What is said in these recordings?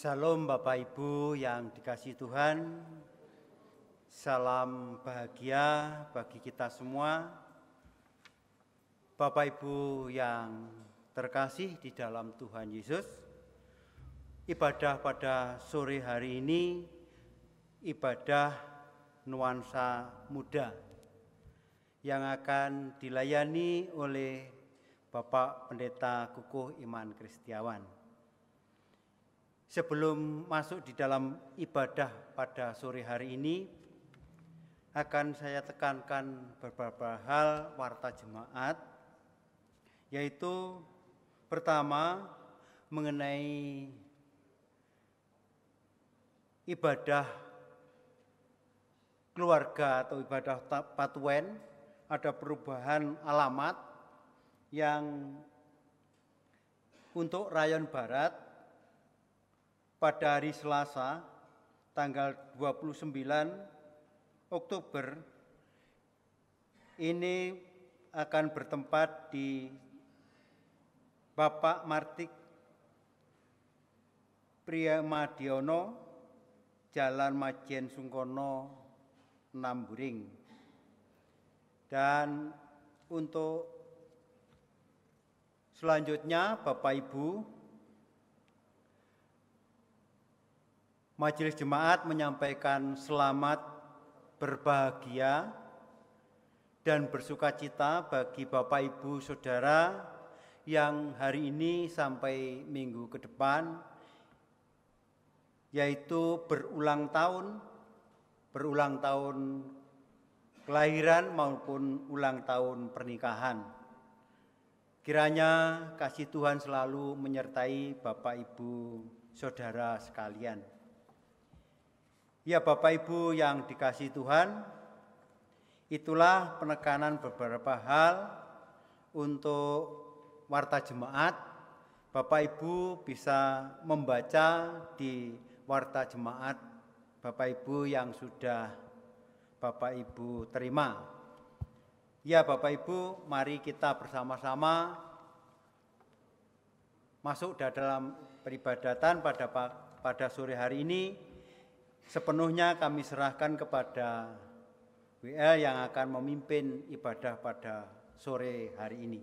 Salam Bapak Ibu yang dikasihi Tuhan, salam bahagia bagi kita semua. Bapak Ibu yang terkasih di dalam Tuhan Yesus, ibadah pada sore hari ini ibadah nuansa muda yang akan dilayani oleh Bapak Pendeta Kukuh Iman Kristiawan. Sebelum masuk di dalam ibadah pada sore hari ini, akan saya tekankan beberapa hal warta jemaat, yaitu pertama mengenai ibadah keluarga atau ibadah patuen, ada perubahan alamat yang untuk Rayon Barat pada hari Selasa tanggal 29 Oktober ini akan bertempat di Bapak Martik Priamadiono, Jalan Majen Sungkono, Namburing. Dan untuk selanjutnya Bapak Ibu, Majelis Jemaat menyampaikan selamat berbahagia dan bersukacita bagi Bapak Ibu Saudara yang hari ini sampai minggu ke depan, yaitu berulang tahun kelahiran maupun ulang tahun pernikahan. Kiranya kasih Tuhan selalu menyertai Bapak Ibu Saudara sekalian. Ya Bapak Ibu yang dikasihi Tuhan, itulah penekanan beberapa hal untuk warta jemaat. Bapak Ibu bisa membaca di warta jemaat Bapak Ibu yang sudah Bapak Ibu terima. Ya Bapak Ibu, mari kita bersama-sama masuk dalam peribadatan pada sore hari ini. Sepenuhnya kami serahkan kepada WL yang akan memimpin ibadah pada sore hari ini.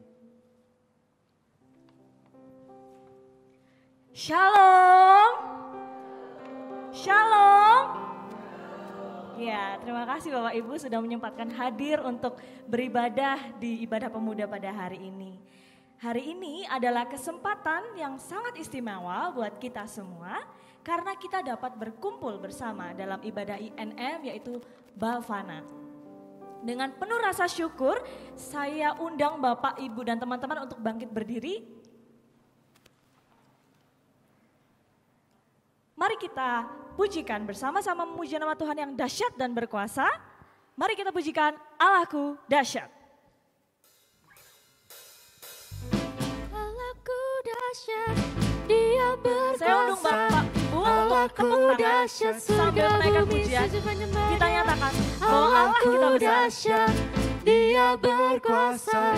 Shalom. Shalom. Ya, terima kasih Bapak Ibu sudah menyempatkan hadir untuk beribadah di ibadah pemuda pada hari ini. Hari ini adalah kesempatan yang sangat istimewa buat kita semua karena kita dapat berkumpul bersama dalam ibadah INM yaitu Bavana. Dengan penuh rasa syukur, saya undang Bapak, Ibu, dan teman-teman untuk bangkit berdiri. Mari kita pujikan bersama-sama memuji nama Tuhan yang dahsyat dan berkuasa. Mari kita pujikan Allahku dahsyat. Allahku dahsyat, Dia berkuasa. Saya undang Bapak, Ibu untuk tepuk tangan sambil menaikkan pujian. Kita nyatakan bahwa Allah kita besar. Dia berkuasa.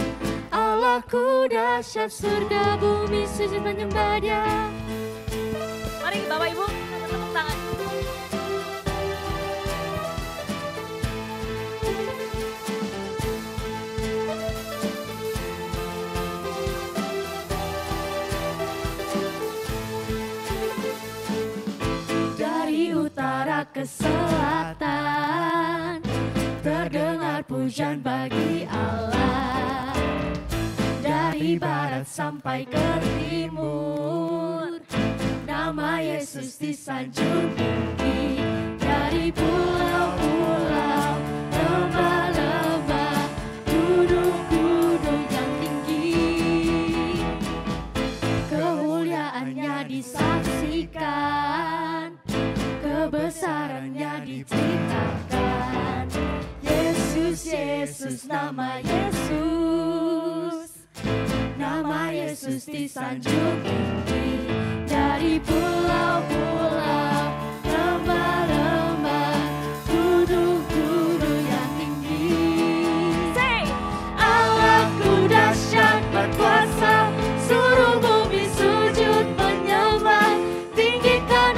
Allahku dahsyat, surga bumi sujud menyembah Dia. Mari Bapak Ibu kita tepuk tangan. Utara ke selatan terdengar pujian bagi Allah, dari barat sampai ke timur nama Yesus disanjung tinggi, dari pulau-pulau, lembah-lembah, gunung-gunung yang tinggi, kemuliaannya disaksikan, kebesarannya diceritakan. Yesus, Yesus, nama Yesus, nama Yesus disanjung tinggi, dari pulau-pulau, lembah-lembah, gunung-gunung yang tinggi. Say, Allahku dahsyat berkuasa, suruh bumi sujud menyembah, tinggikan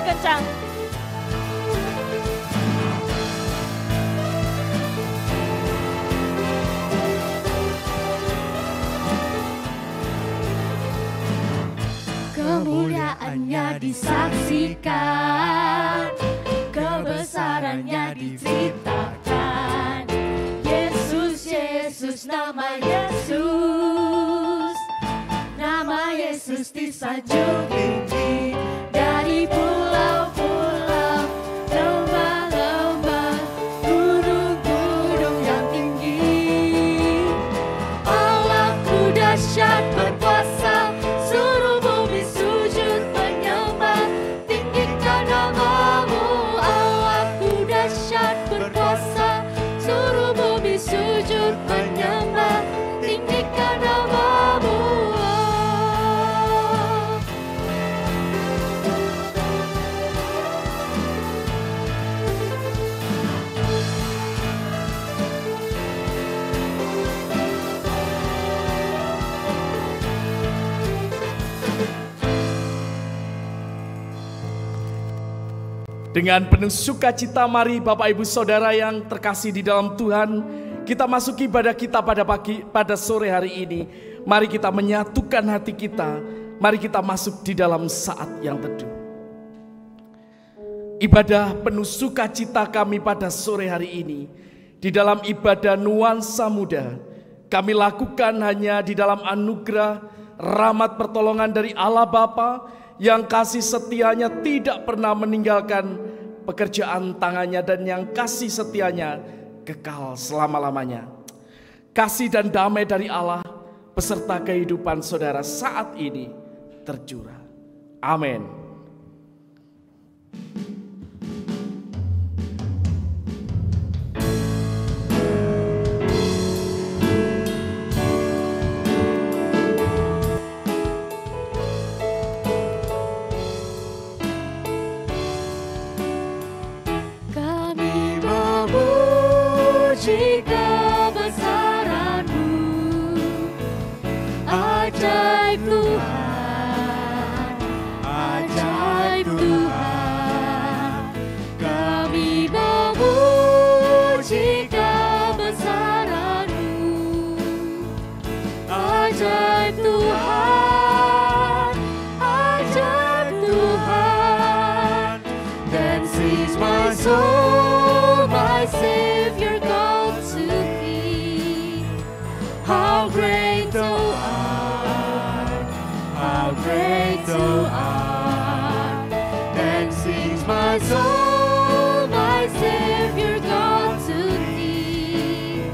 lebih kencang. Kemuliaannya disaksikan, kebesarannya diceritakan. Yesus, Yesus, nama Yesus, nama Yesus disanjung tinggi. Dari pulau-pulau, lembah-lembah, gunung-gunung yang tinggi. Allahku dahsyat berkuasa, suruh bumi sujud menyembah, tinggikan namamu. Allahku dahsyat berkuasa, suruh bumi sujud menyembah, tinggikan namamu. Dengan penuh sukacita mari Bapak Ibu Saudara yang terkasih di dalam Tuhan, kita masuki ibadah kita pada sore hari ini. Mari kita menyatukan hati kita, mari kita masuk di dalam saat yang teduh. Ibadah penuh sukacita kami pada sore hari ini, di dalam ibadah nuansa muda, kami lakukan hanya di dalam anugerah, rahmat pertolongan dari Allah Bapa, yang kasih setianya tidak pernah meninggalkan pekerjaan tangannya dan yang kasih setianya kekal selama-lamanya. Kasih dan damai dari Allah beserta kehidupan saudara saat ini tercurah. Amin. soul, my Savior, God to thee. How great thou art, how great thou art. Then sings my soul, my Savior, God to thee.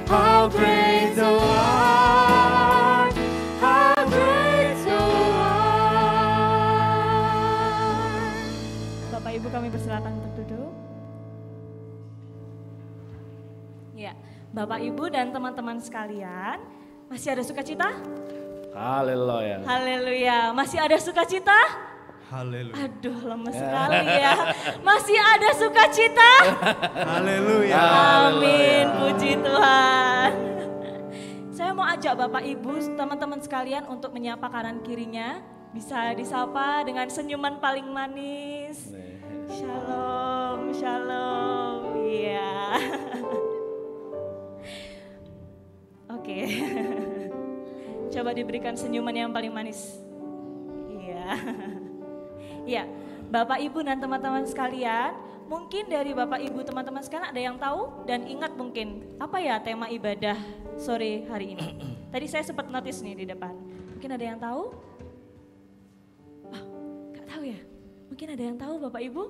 How great thou art, how great thou art. Bapak Ibu kami persilakan untuk duduk. Ya, Bapak Ibu dan teman-teman sekalian, masih ada sukacita? Haleluya. Haleluya. Masih ada sukacita? Haleluya. Aduh, lemes sekali ya. Masih ada sukacita? Haleluya. Amin, puji Tuhan. Saya mau ajak Bapak Ibu, teman-teman sekalian untuk menyapa kanan kirinya. Bisa disapa dengan senyuman paling manis. Shalom, shalom. Iya. Oke. Coba diberikan senyuman yang paling manis. Iya. Iya, Bapak Ibu dan teman-teman sekalian, mungkin dari Bapak Ibu teman-teman sekalian ada yang tahu dan ingat mungkin apa ya tema ibadah sore hari ini. Tadi saya sempat notice nih di depan. Mungkin ada yang tahu? Oh, gak tahu ya? Mungkin ada yang tahu Bapak Ibu?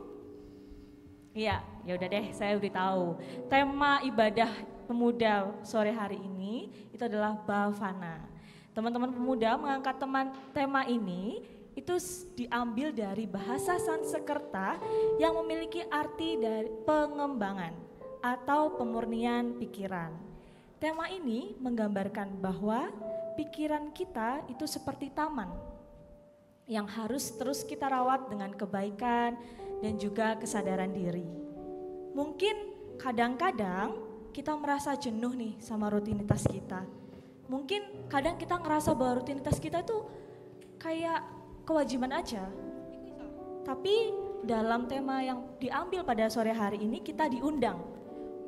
Iya, ya udah deh, saya udah tahu. Tema ibadah pemuda sore hari ini itu adalah Bhavana. Teman-teman pemuda mengangkat tema ini itu diambil dari bahasa Sanskerta yang memiliki arti dari pengembangan atau pemurnian pikiran. Tema ini menggambarkan bahwa pikiran kita itu seperti taman yang harus terus kita rawat dengan kebaikan dan juga kesadaran diri. Mungkin kadang-kadang kita merasa jenuh nih sama rutinitas kita. Mungkin kadang kita ngerasa bahwa rutinitas kita itu kayak kewajiban aja. Tapi dalam tema yang diambil pada sore hari ini kita diundang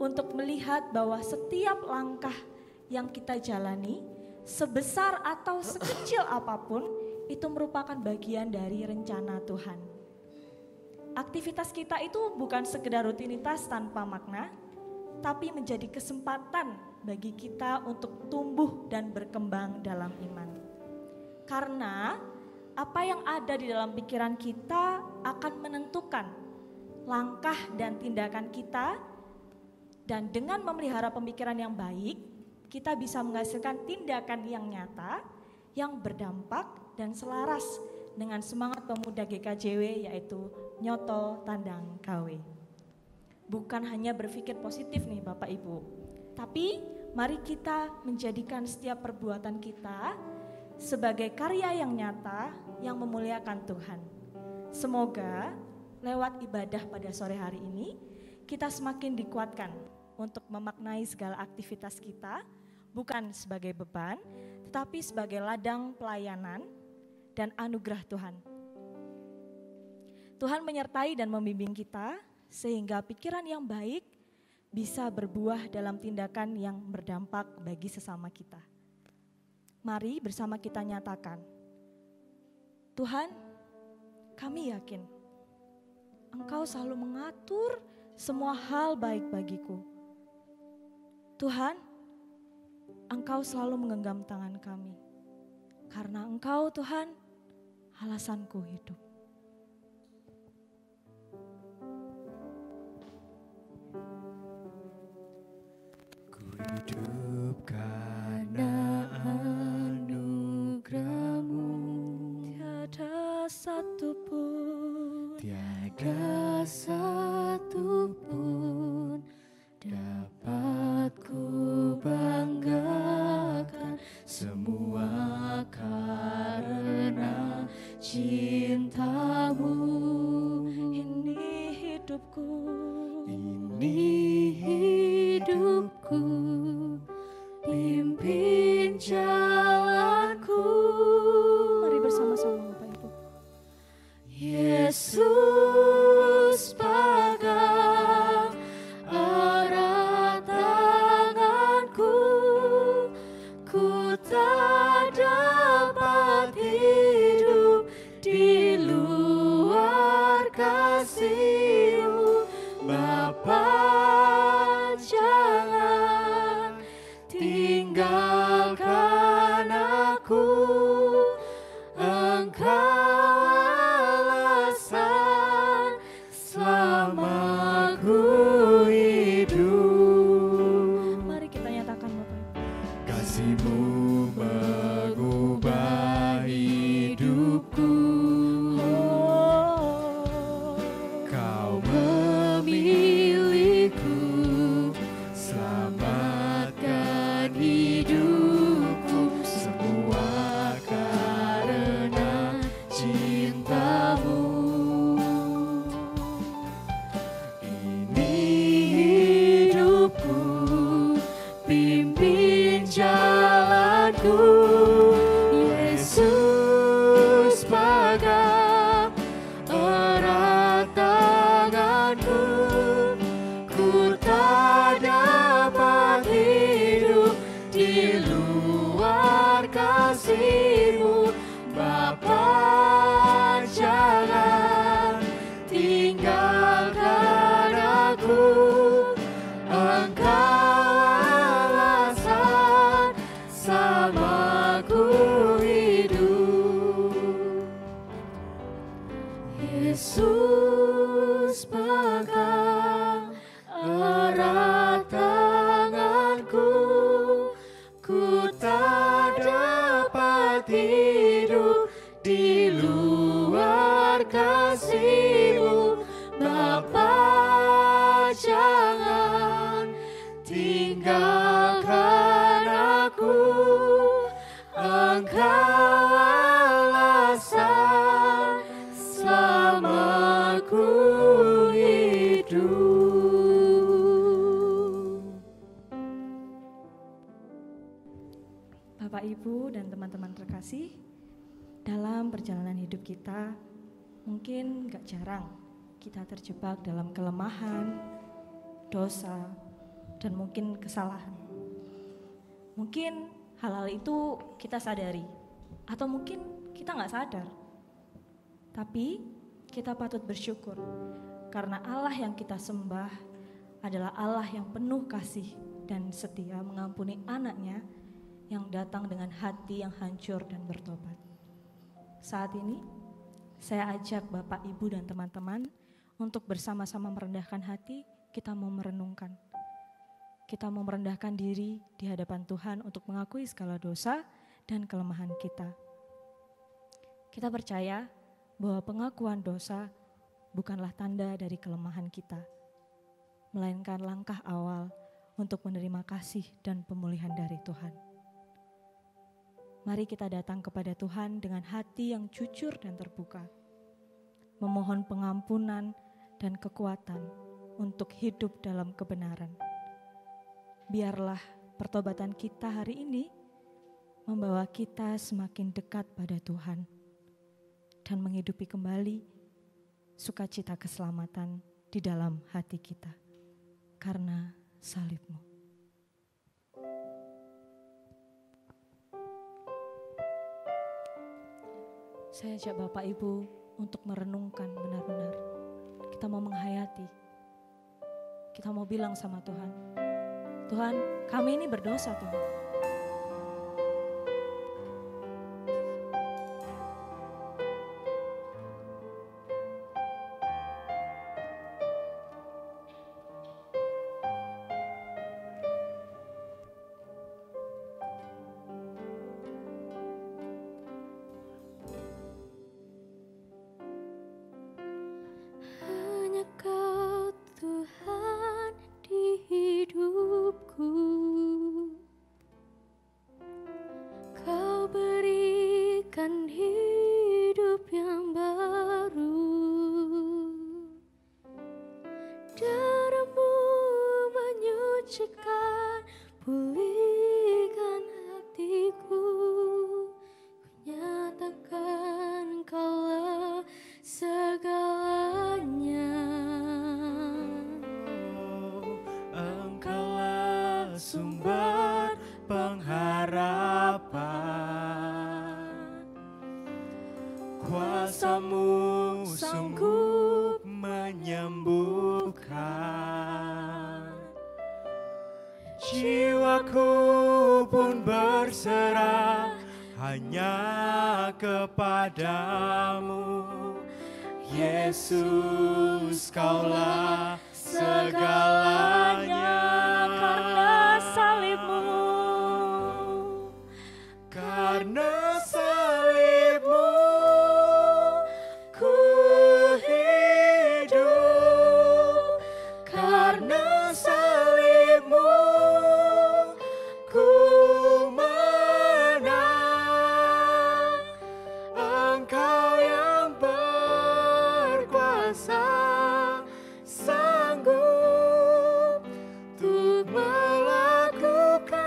untuk melihat bahwa setiap langkah yang kita jalani, sebesar atau sekecil apapun, itu merupakan bagian dari rencana Tuhan. Aktivitas kita itu bukan sekedar rutinitas tanpa makna, tapi menjadi kesempatan bagi kita untuk tumbuh dan berkembang dalam iman. Karena apa yang ada di dalam pikiran kita akan menentukan langkah dan tindakan kita, dan dengan memelihara pemikiran yang baik, kita bisa menghasilkan tindakan yang nyata, yang berdampak dan selaras dengan semangat pemuda GKJW, yaitu nyoto tandang KW. Bukan hanya berpikir positif nih Bapak Ibu, tapi mari kita menjadikan setiap perbuatan kita sebagai karya yang nyata yang memuliakan Tuhan. Semoga lewat ibadah pada sore hari ini kita semakin dikuatkan untuk memaknai segala aktivitas kita bukan sebagai beban, tetapi sebagai ladang pelayanan dan anugerah Tuhan. Tuhan menyertai dan membimbing kita sehingga pikiran yang baik bisa berbuah dalam tindakan yang berdampak bagi sesama kita. Mari bersama kita nyatakan, Tuhan, kami yakin Engkau selalu mengatur semua hal baik bagiku. Tuhan, Engkau selalu menggenggam tangan kami. Karena Engkau Tuhan, alasanku hidup. Ku hidup karena anugerah-Mu. Tiada satupun dapat ku banggakan, semua karena cinta-Mu. ini hidupku, pimpin jalanku. Mari bersama-sama Bapak Ibu. Yesus pegang erat tanganku, ku tak dapat hidup di luar kasih-Mu. Bapa, jangan tinggalkan aku, Engkau alasan selama ku hidup. Mari kita nyatakan Bapak Ibu. Kasih-Mu mengubah hidupku, Kau memilihku, selamatkan hidupku, semua karena cinta-Mu. Ini hidupku, pimpin jalanku. Yesus pegang erat tanganku, ku tak dapat hidup di luar kasih-Mu. Bapa, jangan tinggalkan aku, Engkau alasan selama ku hidup. Yesus pegang erat tanganku, ku tak dapat hidup di luar kasih-Mu. Bapa, jangan tinggalkan aku, Engkau alasan selama ku hidup. Bapak Ibu dan teman-teman terkasih, dalam perjalanan hidup kita mungkin gak jarang kita terjebak dalam kelemahan, dosa, dan mungkin kesalahan. Mungkin hal-hal itu kita sadari, atau mungkin kita nggak sadar. Tapi kita patut bersyukur, karena Allah yang kita sembah adalah Allah yang penuh kasih dan setia mengampuni anaknya yang datang dengan hati yang hancur dan bertobat. Saat ini, saya ajak Bapak, Ibu, dan teman-teman untuk bersama-sama merendahkan hati. Kita mau merenungkan. Kita mau merendahkan diri di hadapan Tuhan untuk mengakui segala dosa dan kelemahan kita. Kita percaya bahwa pengakuan dosa bukanlah tanda dari kelemahan kita, melainkan langkah awal untuk menerima kasih dan pemulihan dari Tuhan. Mari kita datang kepada Tuhan dengan hati yang jujur dan terbuka, memohon pengampunan dan kekuatan untuk hidup dalam kebenaran. Biarlah pertobatan kita hari ini membawa kita semakin dekat pada Tuhan dan menghidupi kembali sukacita keselamatan di dalam hati kita karena salib-Mu. Saya ajak Bapak Ibu untuk merenungkan benar-benar. Kita mau menghayati. Kita mau bilang sama Tuhan, Tuhan, kami ini berdosa Tuhan. Kuasa-Mu sanggup menyembuhkan. Jiwaku pun berserah hanya kepadamu. Yesus, Kaulah segalanya. Karena salib-Mu, karena salib-Mu ku hidup, karena salib-Mu ku menang. Engkau yang berkuasa sanggup untuk melakukan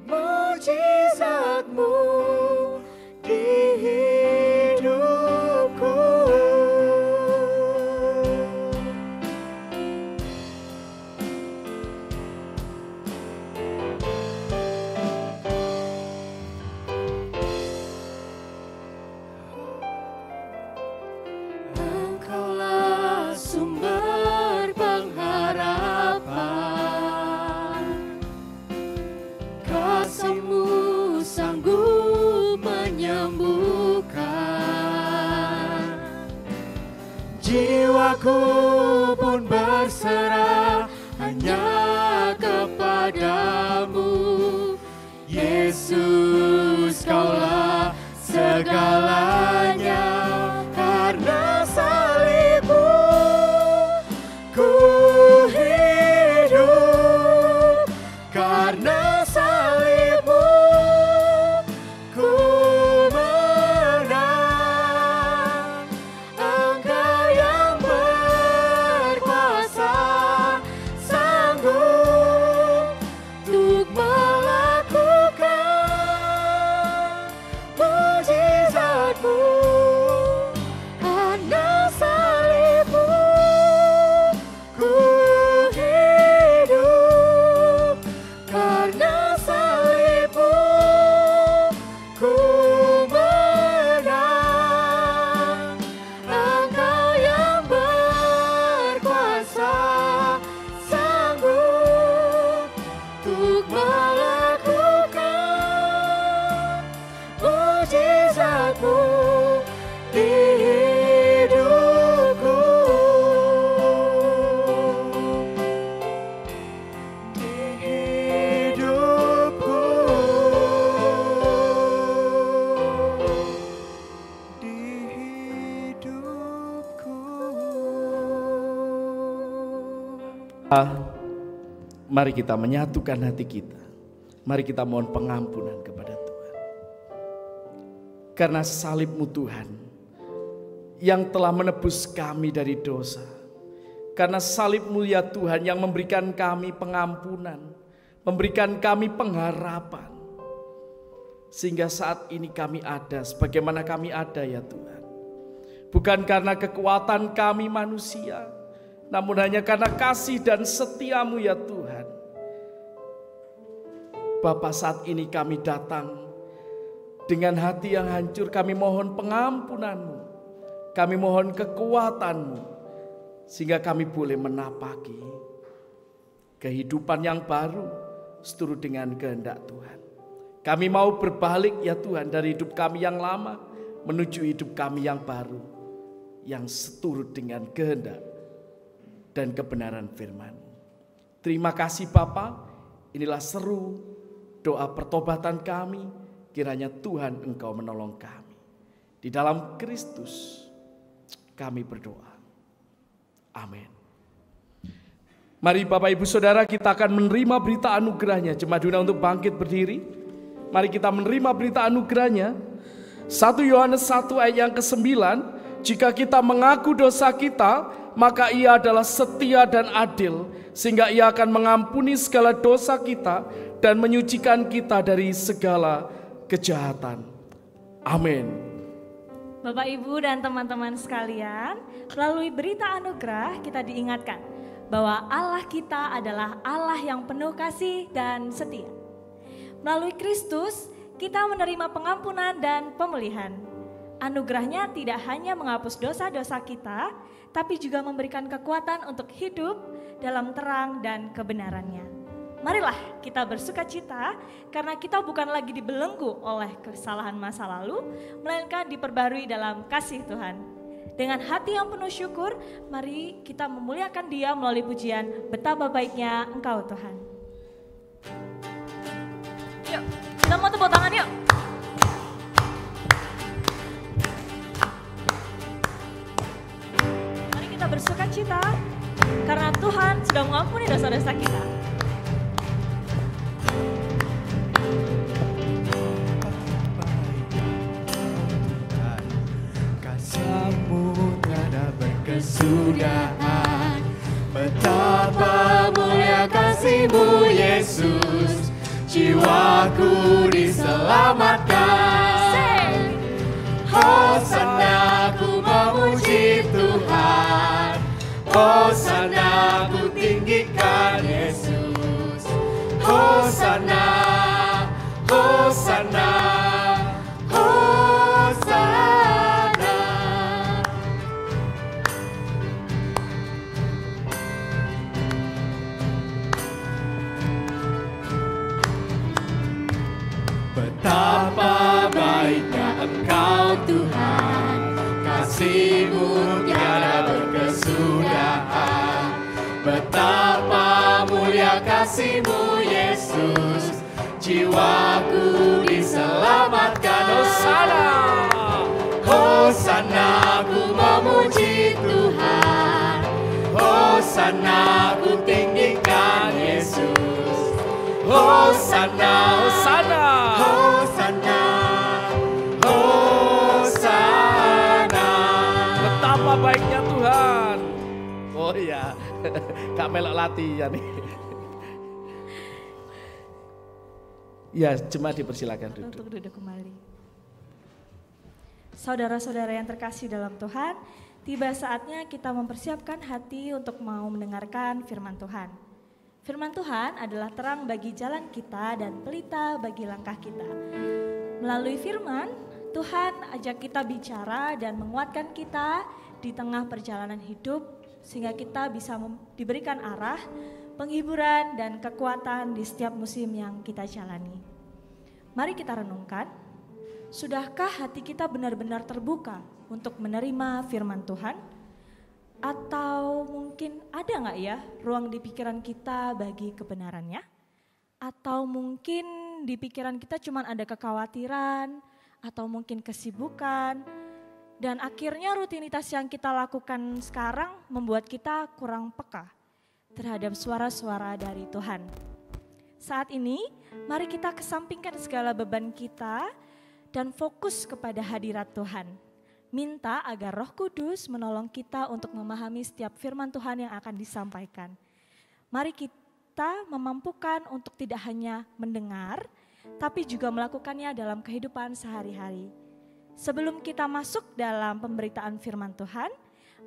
mujizat-Mu di hidupku. Engkaulah sumber pengharapan. Kasih-Mu sanggup menyembuhkan. Jiwaku pun berserah hanya kepadamu. Yesus, Kaulah segalanya. Karena salib-Mu ku hidup, karena salib-Mu ku menang. Engkau yang berkuasa sanggup untuk Mari kita menyatukan hati kita. Mari kita mohon pengampunan kepada Tuhan. Karena salib-Mu Tuhan yang telah menebus kami dari dosa. Karena salib-Mu ya Tuhan yang memberikan kami pengampunan, memberikan kami pengharapan. Sehingga saat ini kami ada sebagaimana kami ada ya Tuhan. Bukan karena kekuatan kami manusia, namun hanya karena kasih dan setia-Mu ya Tuhan. Bapa, saat ini kami datang dengan hati yang hancur, kami mohon pengampunan-Mu, kami mohon kekuatan-Mu, sehingga kami boleh menapaki kehidupan yang baru seturut dengan kehendak Tuhan. Kami mau berbalik ya Tuhan dari hidup kami yang lama menuju hidup kami yang baru, yang seturut dengan kehendak dan kebenaran firman-Mu. Terima kasih Bapa, inilah seru doa pertobatan kami, kiranya Tuhan Engkau menolong kami. Di dalam Kristus kami berdoa. Amin. Mari Bapak Ibu Saudara, kita akan menerima berita anugerahnya. Jemaat diundang untuk bangkit berdiri. Mari kita menerima berita anugerahnya. 1 Yohanes 1 ayat yang ke-9. Jika kita mengaku dosa kita, maka Ia adalah setia dan adil, sehingga Ia akan mengampuni segala dosa kita dan menyucikan kita dari segala kejahatan. Amin. Bapak, Ibu, dan teman-teman sekalian, melalui berita anugerah kita diingatkan bahwa Allah kita adalah Allah yang penuh kasih dan setia. Melalui Kristus, kita menerima pengampunan dan pemulihan. Anugerahnya tidak hanya menghapus dosa-dosa kita, tapi juga memberikan kekuatan untuk hidup dalam terang dan kebenarannya. Marilah kita bersuka cita karena kita bukan lagi dibelenggu oleh kesalahan masa lalu, melainkan diperbarui dalam kasih Tuhan. Dengan hati yang penuh syukur, mari kita memuliakan Dia melalui pujian Betapa Baiknya Engkau Tuhan. Yuk, kita mau tepuk tangan yuk. Mari kita bersuka cita karena Tuhan sudah mengampuni dosa-dosa kita. Tiada berkesudahan, betapa mulia kasih-Mu Yesus, jiwaku diselamatkan. Hosana ku memuji Tuhan, Hosana ku tinggikan Yesus. Hosana, Hosana, Hosana. Betapa baiknya Engkau Tuhan, kasih-Mu tiada berkesudahan. Betapa mulia kasih-Mu Yesus, jiwaku diselamatkan. Hosana, Hosana ku memuji Tuhan, Hosana ku tinggikan Yesus. Hosana, Hosana, Hosana, Hosana. Betapa baiknya Tuhan. Oh iya, Kak melok latihan nih. Ya, jemaat dipersilakan duduk. Untuk duduk kembali. Saudara-saudara yang terkasih dalam Tuhan, tiba saatnya kita mempersiapkan hati untuk mau mendengarkan firman Tuhan. Firman Tuhan adalah terang bagi jalan kita dan pelita bagi langkah kita. Melalui firman, Tuhan ajak kita bicara dan menguatkan kita di tengah perjalanan hidup sehingga kita bisa diberikan arah, penghiburan dan kekuatan di setiap musim yang kita jalani. Mari kita renungkan, sudahkah hati kita benar-benar terbuka untuk menerima firman Tuhan? Atau mungkin ada nggak ya ruang di pikiran kita bagi kebenarannya? Atau mungkin di pikiran kita cuma ada kekhawatiran atau mungkin kesibukan dan akhirnya rutinitas yang kita lakukan sekarang membuat kita kurang peka terhadap suara-suara dari Tuhan. Saat ini, mari kita kesampingkan segala beban kita dan fokus kepada hadirat Tuhan. Minta agar Roh Kudus menolong kita untuk memahami setiap firman Tuhan yang akan disampaikan. Mari kita memampukan untuk tidak hanya mendengar, tapi juga melakukannya dalam kehidupan sehari-hari. Sebelum kita masuk dalam pemberitaan firman Tuhan,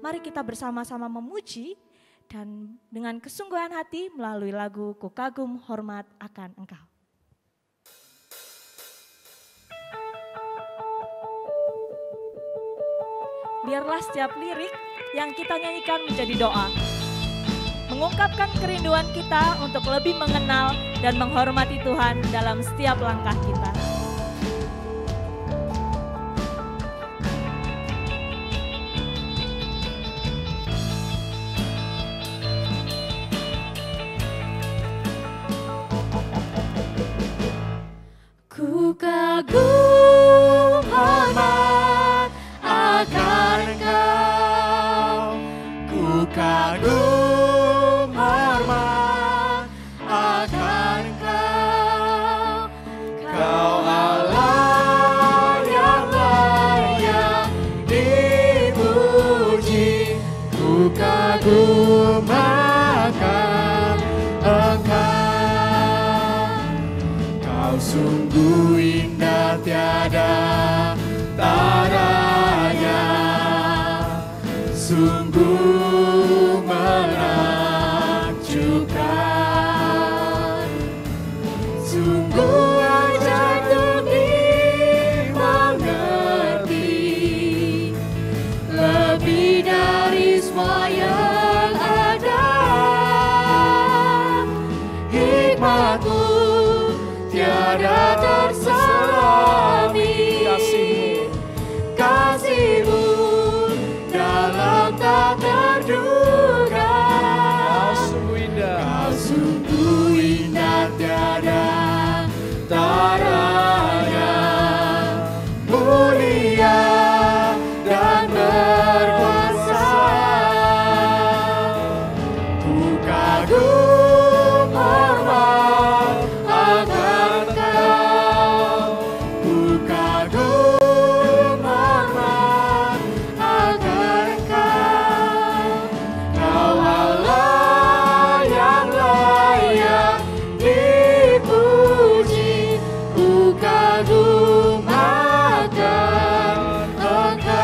mari kita bersama-sama memuji dan dengan kesungguhan hati melalui lagu Ku Kagum Hormat Akan Engkau. Biarlah setiap lirik yang kita nyanyikan menjadi doa, mengungkapkan kerinduan kita untuk lebih mengenal dan menghormati Tuhan dalam setiap langkah kita. Ku kagum hormat akan Engkau, ku kagum hormat akan Engkau, Kau Allah yang layak dipuji, ku kagum akan Engkau. Kau sungguh indah tiada taranya, sungguh menakjubkan, sungguh ajaib untuk dimengerti, lebih dari semua yang ada. Hikmat-Mu tiada tersawi, kasih-Mu dalam tak terduga. Kau sungguh indah tiada taranya, mulia dan berkuasa. Ku kagum hormat akan Kau, ku kagum hormat akan Kau, Kau Allah yang layak dipuji, ku kagum akan Engkau.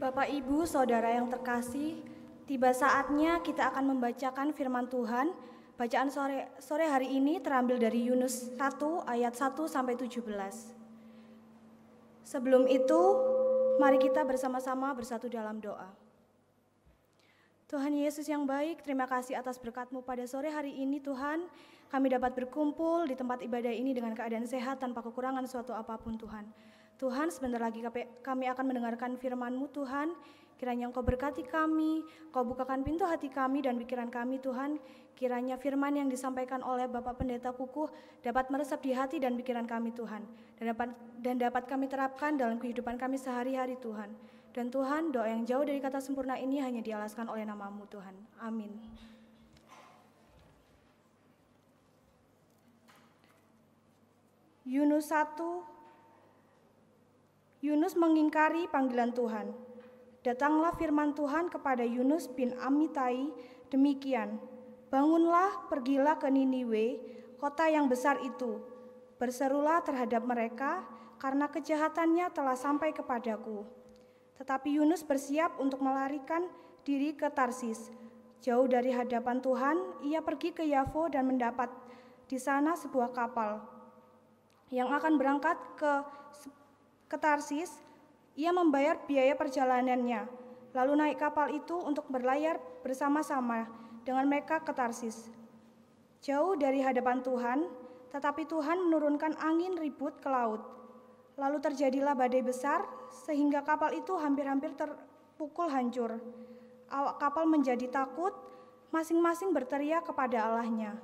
Bapak, Ibu, Saudara yang terkasih, tiba saatnya kita akan membacakan firman Tuhan. Bacaan sore hari ini terambil dari Yunus 1 ayat 1 sampai 17. Sebelum itu, mari kita bersama-sama bersatu dalam doa. Tuhan Yesus yang baik, terima kasih atas berkat-Mu pada sore hari ini Tuhan. Kami dapat berkumpul di tempat ibadah ini dengan keadaan sehat tanpa kekurangan suatu apapun Tuhan. Tuhan, sebentar lagi kami akan mendengarkan firman-Mu Tuhan. Kiranya Engkau berkati kami, Kau bukakan pintu hati kami dan pikiran kami Tuhan. Kiranya firman yang disampaikan oleh Bapak Pendeta Kukuh dapat meresap di hati dan pikiran kami Tuhan. Dan dapat kami terapkan dalam kehidupan kami sehari-hari Tuhan. Dan Tuhan, doa yang jauh dari kata sempurna ini hanya dialaskan oleh nama-Mu Tuhan. Amin. Yunus 1. Yunus mengingkari panggilan Tuhan. Datanglah firman Tuhan kepada Yunus bin Amitai demikian, bangunlah, pergilah ke Niniwe, kota yang besar itu. Berserulah terhadap mereka, karena kejahatannya telah sampai kepadaku. Tetapi Yunus bersiap untuk melarikan diri ke Tarsis. Jauh dari hadapan Tuhan, ia pergi ke Yafo dan mendapat di sana sebuah kapal yang akan berangkat ke Tarsis. Ia membayar biaya perjalanannya, lalu naik kapal itu untuk berlayar bersama-sama dengan mereka ke Tarsis. Jauh dari hadapan Tuhan, tetapi Tuhan menurunkan angin ribut ke laut. Lalu terjadilah badai besar, sehingga kapal itu hampir-hampir terpukul hancur. Awak kapal menjadi takut, masing-masing berteriak kepada Allahnya,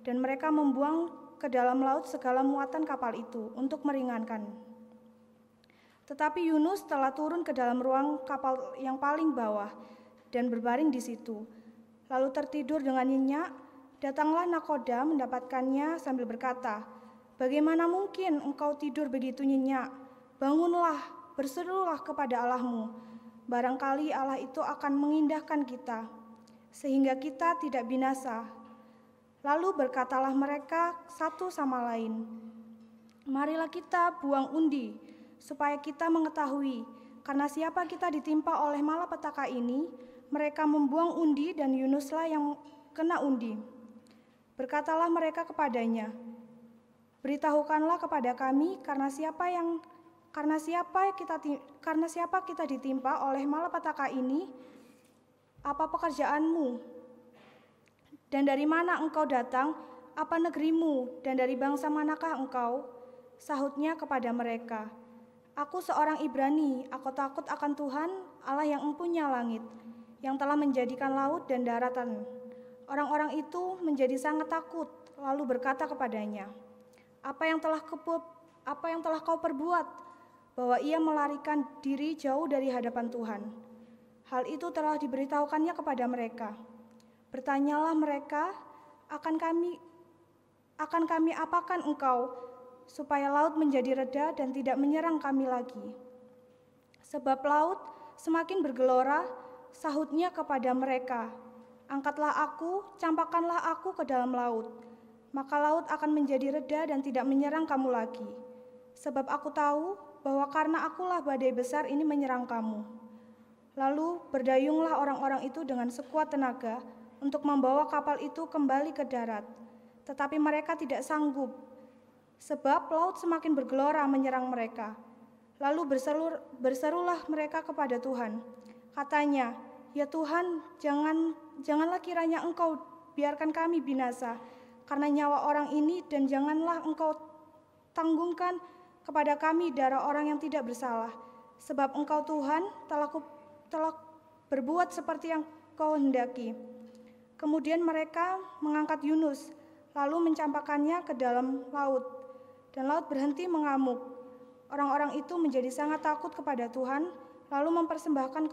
dan mereka membuang ke dalam laut segala muatan kapal itu untuk meringankan. Tetapi Yunus telah turun ke dalam ruang kapal yang paling bawah dan berbaring di situ. Lalu tertidur dengan nyenyak. Datanglah nakoda mendapatkannya sambil berkata, "Bagaimana mungkin engkau tidur begitu nyenyak? Bangunlah, berserulah kepada Allahmu. Barangkali Allah itu akan mengindahkan kita, sehingga kita tidak binasa." Lalu berkatalah mereka satu sama lain, "Marilah kita buang undi, supaya kita mengetahui, karena siapa kita ditimpa oleh malapetaka ini." Mereka membuang undi dan Yunuslah yang kena undi. Berkatalah mereka kepadanya, "Beritahukanlah kepada kami, karena siapa kita ditimpa oleh malapetaka ini? Apa pekerjaanmu? Dan dari mana engkau datang? Apa negerimu? Dan dari bangsa manakah engkau?" Sahutnya kepada mereka, "Aku seorang Ibrani, aku takut akan Tuhan, Allah yang empunya langit, yang telah menjadikan laut dan daratan." Orang-orang itu menjadi sangat takut, lalu berkata kepadanya, Apa yang telah kau perbuat, bahwa ia melarikan diri jauh dari hadapan Tuhan?" Hal itu telah diberitahukannya kepada mereka. Bertanyalah mereka, akan kami apakan engkau, supaya laut menjadi reda dan tidak menyerang kami lagi? Sebab laut semakin bergelora. Sahutnya kepada mereka, "Angkatlah aku, campakkanlah aku ke dalam laut, maka laut akan menjadi reda dan tidak menyerang kamu lagi. Sebab aku tahu bahwa karena akulah badai besar ini menyerang kamu." Lalu berdayunglah orang-orang itu dengan sekuat tenaga untuk membawa kapal itu kembali ke darat. Tetapi mereka tidak sanggup, sebab laut semakin bergelora menyerang mereka. Lalu berserulah mereka kepada Tuhan. Katanya, "Ya Tuhan, janganlah kiranya Engkau biarkan kami binasa karena nyawa orang ini, dan janganlah Engkau tanggungkan kepada kami darah orang yang tidak bersalah. Sebab Engkau Tuhan telah berbuat seperti yang Kau hendaki." Kemudian mereka mengangkat Yunus, lalu mencampakkannya ke dalam laut, dan laut berhenti mengamuk. Orang-orang itu menjadi sangat takut kepada Tuhan, lalu mempersembahkan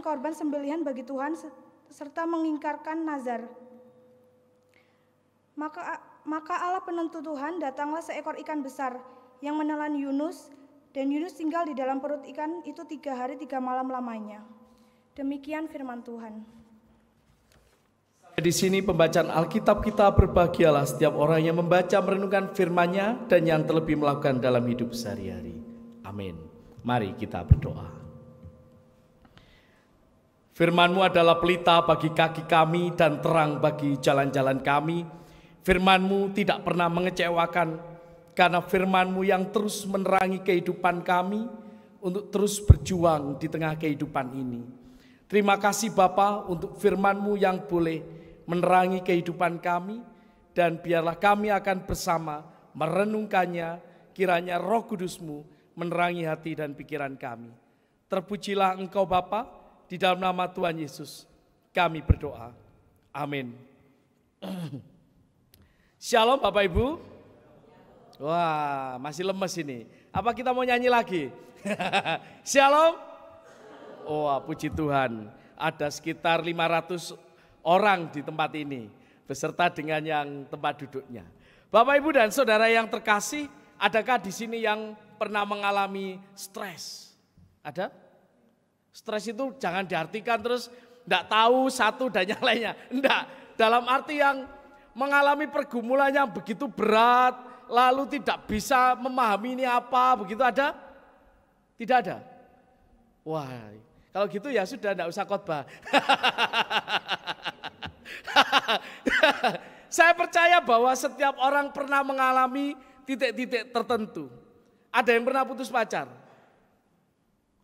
korban sembelihan bagi Tuhan serta mengingkarkan nazar. Maka Allah penentu Tuhan, datanglah seekor ikan besar yang menelan Yunus, dan Yunus tinggal di dalam perut ikan itu 3 hari 3 malam lamanya. Demikian firman Tuhan. Di sini pembacaan Alkitab kita, berbahagialah setiap orang yang membaca merenungkan firman-Nya dan yang terlebih melakukan dalam hidup sehari-hari. Amin. Mari kita berdoa. Firman-Mu adalah pelita bagi kaki kami dan terang bagi jalan-jalan kami. Firman-Mu tidak pernah mengecewakan, karena firman-Mu yang terus menerangi kehidupan kami untuk terus berjuang di tengah kehidupan ini. Terima kasih Bapa untuk firman-Mu yang boleh menerangi kehidupan kami, dan biarlah kami akan bersama merenungkannya, kiranya Roh Kudus-Mu menerangi hati dan pikiran kami. Terpujilah Engkau Bapa, di dalam nama Tuhan Yesus kami berdoa. Amin. Shalom Bapak Ibu. Wah, masih lemes ini. Apa kita mau nyanyi lagi? Shalom. Wah, puji Tuhan. Ada sekitar 500 orang di tempat ini, beserta dengan yang tempat duduknya. Bapak, Ibu, dan saudara yang terkasih, adakah di sini yang pernah mengalami stres? Ada? Stres itu jangan diartikan terus enggak tahu satu dan yang lainnya. Enggak, dalam arti yang mengalami pergumulan yang begitu berat, lalu tidak bisa memahami ini apa, begitu ada? Tidak ada. Wah, kalau gitu ya sudah enggak usah khotbah. Saya percaya bahwa setiap orang pernah mengalami titik-titik tertentu. Ada yang pernah putus pacar?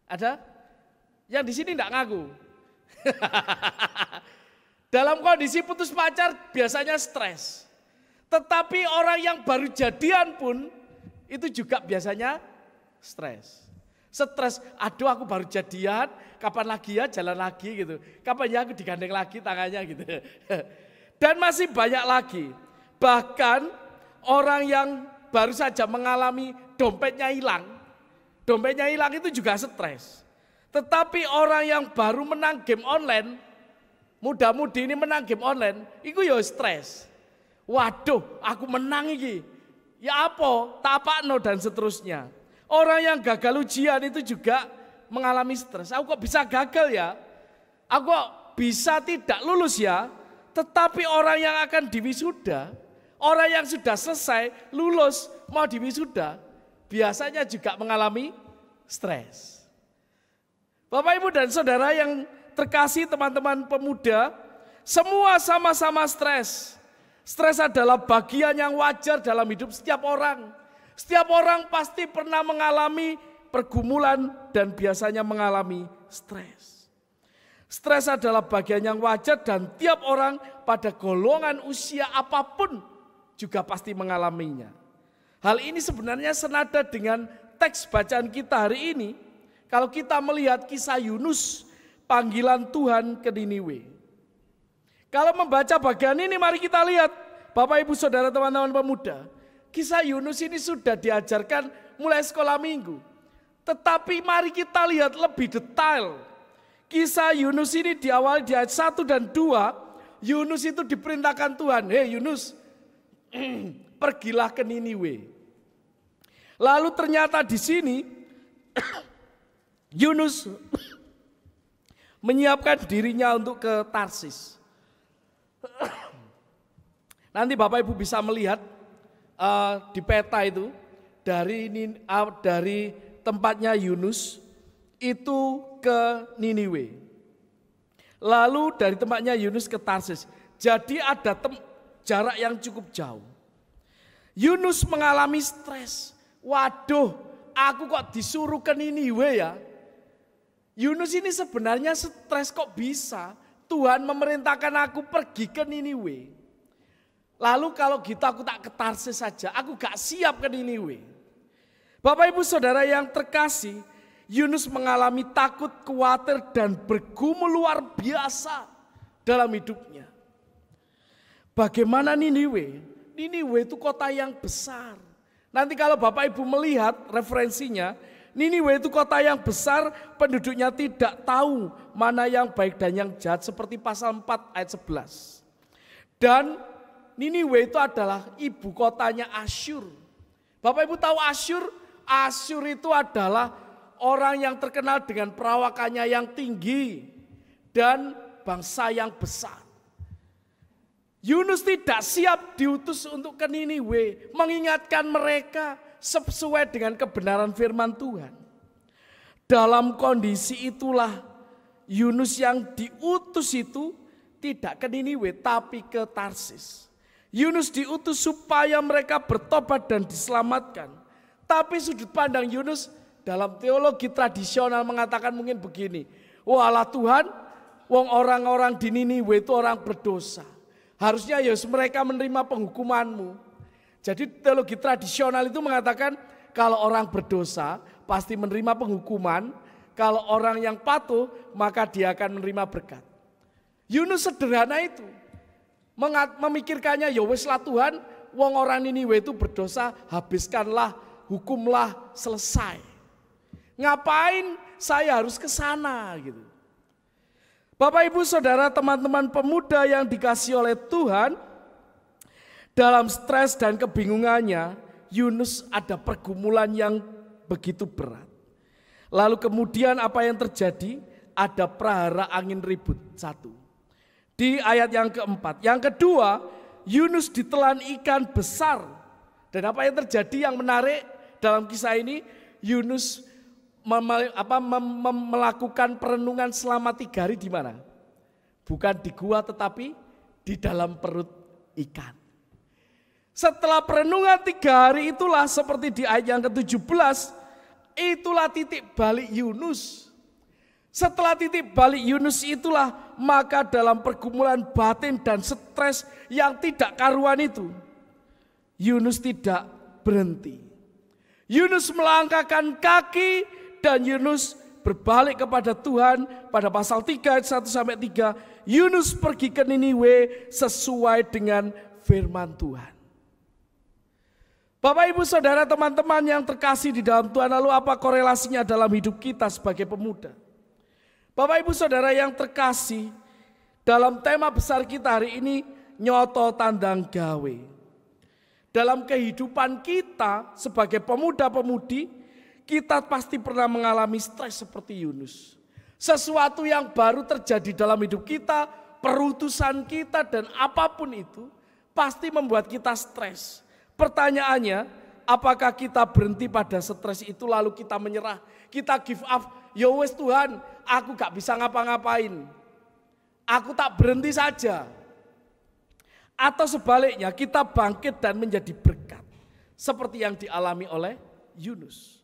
Ada? Yang di sini enggak ngaku. Dalam kondisi putus pacar biasanya stres. Tetapi orang yang baru jadian pun itu juga biasanya stres. Stres, aduh aku baru jadian, kapan lagi ya jalan lagi gitu. Kapan ya aku digandeng lagi tangannya gitu. Dan masih banyak lagi. Bahkan orang yang baru saja mengalami dompetnya hilang. Dompetnya hilang itu juga stres. Tetapi orang yang baru menang game online, muda-mudi ini menang game online, itu ya stres. Waduh, aku menang iki. Ya apa? Tak apakno dan seterusnya. Orang yang gagal ujian itu juga mengalami stres. Aku kok bisa gagal ya? Aku kok bisa tidak lulus ya? Tetapi orang yang akan diwisuda, orang yang sudah selesai, lulus, mau diwisuda, biasanya juga mengalami stres. Bapak, Ibu, dan Saudara yang terkasih, teman-teman pemuda, semua sama-sama stres. Stres adalah bagian yang wajar dalam hidup setiap orang. Setiap orang pasti pernah mengalami pergumulan dan biasanya mengalami stres. Stres adalah bagian yang wajar dan tiap orang pada golongan usia apapun juga pasti mengalaminya. Hal ini sebenarnya senada dengan teks bacaan kita hari ini. Kalau kita melihat kisah Yunus, panggilan Tuhan ke Niniwe. Kalau membaca bagian ini mari kita lihat, Bapak, Ibu, Saudara, teman-teman pemuda. Kisah Yunus ini sudah diajarkan mulai sekolah minggu. Tetapi mari kita lihat lebih detail. Kisah Yunus ini diawali di ayat 1 dan 2. Yunus itu diperintahkan Tuhan, hei Yunus, pergilah ke Niniwe. Lalu ternyata di sini Yunus menyiapkan dirinya untuk ke Tarsis. Nanti Bapak Ibu bisa melihat di peta itu dari tempatnya Yunus itu ke Niniwe. Lalu dari tempatnya Yunus ke Tarsis. Jadi ada jarak yang cukup jauh. Yunus mengalami stres. Waduh, aku kok disuruh ke Niniwe ya? Yunus ini sebenarnya stres, kok bisa Tuhan memerintahkan aku pergi ke Niniwe. Lalu kalau gitu aku tak ke Tarsis saja, aku gak siap ke Niniwe. Bapak, Ibu, Saudara yang terkasih, Yunus mengalami takut, khawatir, dan bergumul luar biasa dalam hidupnya. Bagaimana Niniwe? Niniwe itu kota yang besar. Nanti kalau Bapak Ibu melihat referensinya, Niniwe itu kota yang besar, penduduknya tidak tahu mana yang baik dan yang jahat, seperti pasal 4 ayat 11. Dan Niniwe itu adalah ibu kotanya Asyur. Bapak Ibu tahu Asyur? Asyur itu adalah orang yang terkenal dengan perawakannya yang tinggi dan bangsa yang besar. Yunus tidak siap diutus untuk ke Niniwe, mengingatkan mereka sesuai dengan kebenaran firman Tuhan. Dalam kondisi itulah Yunus yang diutus itu tidak ke Niniwe tapi ke Tarsis. Yunus diutus supaya mereka bertobat dan diselamatkan. Tapi sudut pandang Yunus dalam teologi tradisional mengatakan mungkin begini. Walah Tuhan, wong orang-orang di Niniwe itu orang berdosa. Harusnya ya mereka menerima penghukumanmu. Jadi teologi tradisional itu mengatakan kalau orang berdosa pasti menerima penghukuman. Kalau orang yang patuh maka dia akan menerima berkat. Yunus sederhana itu. Memikirkannya ya wis lah Tuhan, wong orang Niniwe itu berdosa, habiskanlah, hukumlah, selesai. Ngapain saya harus ke sana gitu. Bapak, Ibu, Saudara, teman-teman pemuda yang dikasihi oleh Tuhan, dalam stres dan kebingungannya, Yunus ada pergumulan yang begitu berat. Lalu kemudian apa yang terjadi? Ada prahara angin ribut satu. Di ayat yang keempat. Yang kedua, Yunus ditelan ikan besar. Dan apa yang terjadi yang menarik dalam kisah ini? Yunus melakukan perenungan selama 3 hari di mana? Bukan di gua tetapi di dalam perut ikan. Setelah perenungan 3 hari itulah seperti di ayat yang ke-17, itulah titik balik Yunus. Setelah titik balik Yunus itulah maka dalam pergumulan batin dan stres yang tidak karuan itu, Yunus tidak berhenti. Yunus melangkahkan kaki dan Yunus berbalik kepada Tuhan. Pada pasal 3 ayat 1-3, Yunus pergi ke Niniwe sesuai dengan firman Tuhan. Bapak, Ibu, Saudara, teman-teman yang terkasih di dalam Tuhan, lalu apa korelasinya dalam hidup kita sebagai pemuda? Bapak, Ibu, Saudara yang terkasih, dalam tema besar kita hari ini, nyoto tandang gawe. Dalam kehidupan kita sebagai pemuda-pemudi, kita pasti pernah mengalami stres seperti Yunus. Sesuatu yang baru terjadi dalam hidup kita, perutusan kita dan apapun itu, pasti membuat kita stres. Pertanyaannya, apakah kita berhenti pada stres itu lalu kita menyerah, kita give up, ya wes Tuhan, aku gak bisa ngapa-ngapain, aku tak berhenti saja. Atau sebaliknya kita bangkit dan menjadi berkat, seperti yang dialami oleh Yunus.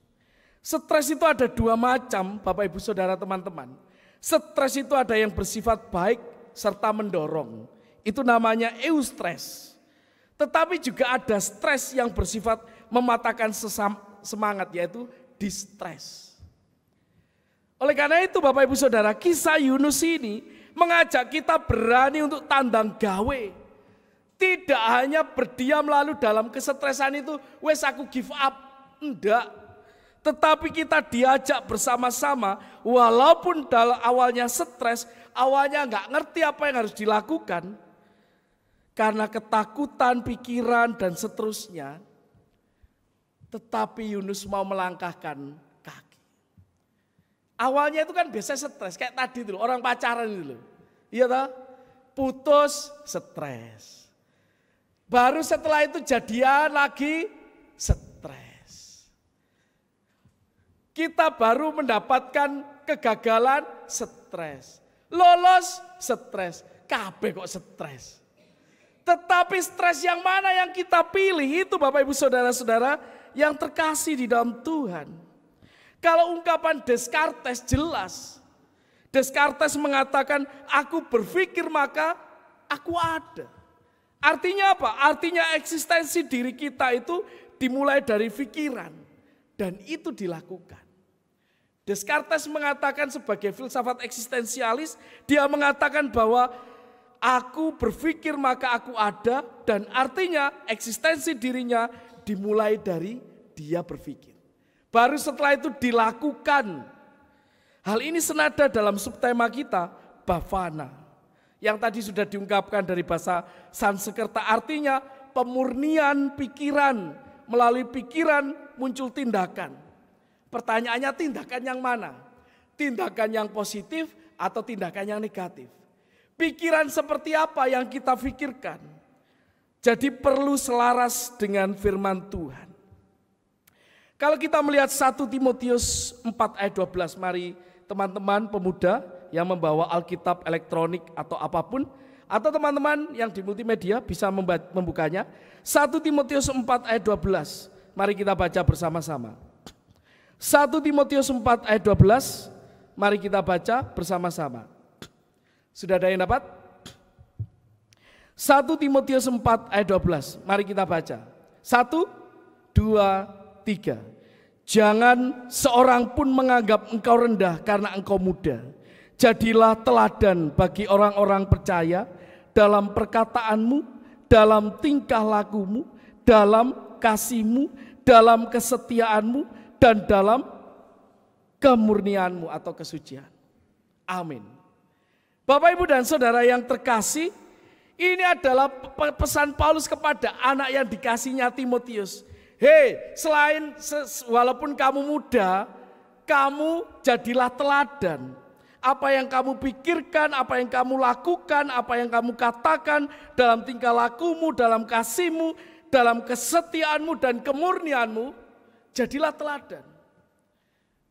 Stres itu ada 2 macam, Bapak, Ibu, Saudara, teman-teman. Stres itu ada yang bersifat baik serta mendorong, itu namanya eustress. Tetapi juga ada stres yang bersifat mematahkan semangat, yaitu distress. Oleh karena itu Bapak, Ibu, Saudara, kisah Yunus ini mengajak kita berani untuk tandang gawe. Tidak hanya berdiam lalu dalam kesetresan itu, wes aku give up. Enggak. Tetapi kita diajak bersama-sama, walaupun awalnya stres, awalnya enggak ngerti apa yang harus dilakukan. Karena ketakutan, pikiran, dan seterusnya. Tetapi Yunus mau melangkahkan kaki. Awalnya itu kan biasa stres, kayak tadi itu orang pacaran itu loh. Iya toh? Putus, stres. Baru setelah itu jadian lagi, stres. Kita baru mendapatkan kegagalan, stres. Lolos, stres. Kabeh kok stres. Tetapi stres yang mana yang kita pilih itu Bapak, Ibu, Saudara-saudara yang terkasih di dalam Tuhan. Kalau ungkapan Descartes jelas. Descartes mengatakan aku berpikir maka aku ada. Artinya apa? Artinya eksistensi diri kita itu dimulai dari pikiran. Dan itu dilakukan. Descartes mengatakan sebagai filsafat eksistensialis, dia mengatakan bahwa aku berpikir maka aku ada, dan artinya eksistensi dirinya dimulai dari dia berpikir. Baru setelah itu dilakukan. Hal ini senada dalam subtema kita, bhavana. Yang tadi sudah diungkapkan dari bahasa Sanskerta, artinya pemurnian pikiran. Melalui pikiran muncul tindakan. Pertanyaannya tindakan yang mana? Tindakan yang positif atau tindakan yang negatif? Pikiran seperti apa yang kita pikirkan? Jadi perlu selaras dengan firman Tuhan. Kalau kita melihat 1 Timotius 4 ayat 12, mari teman-teman pemuda yang membawa Alkitab elektronik atau apapun, atau teman-teman yang di multimedia bisa membukanya. 1 Timotius 4 ayat 12, mari kita baca bersama-sama. 1 Timotius 4 ayat 12, mari kita baca bersama-sama. Sudah ada yang dapat? 1 Timotius 4 ayat 12. Mari kita baca. 1, 2, 3. Jangan seorang pun menganggap engkau rendah karena engkau muda. Jadilah teladan bagi orang-orang percaya dalam perkataanmu, dalam tingkah lakumu, dalam kasihmu, dalam kesetiaanmu, dan dalam kemurnianmu atau kesucian. Amin. Bapak, Ibu, dan Saudara yang terkasih, ini adalah pesan Paulus kepada anak yang dikasihnya Timotius. Hei, walaupun kamu muda, kamu jadilah teladan. Apa yang kamu pikirkan, apa yang kamu lakukan, apa yang kamu katakan dalam tingkah lakumu, dalam kasihmu, dalam kesetiaanmu dan kemurnianmu, jadilah teladan.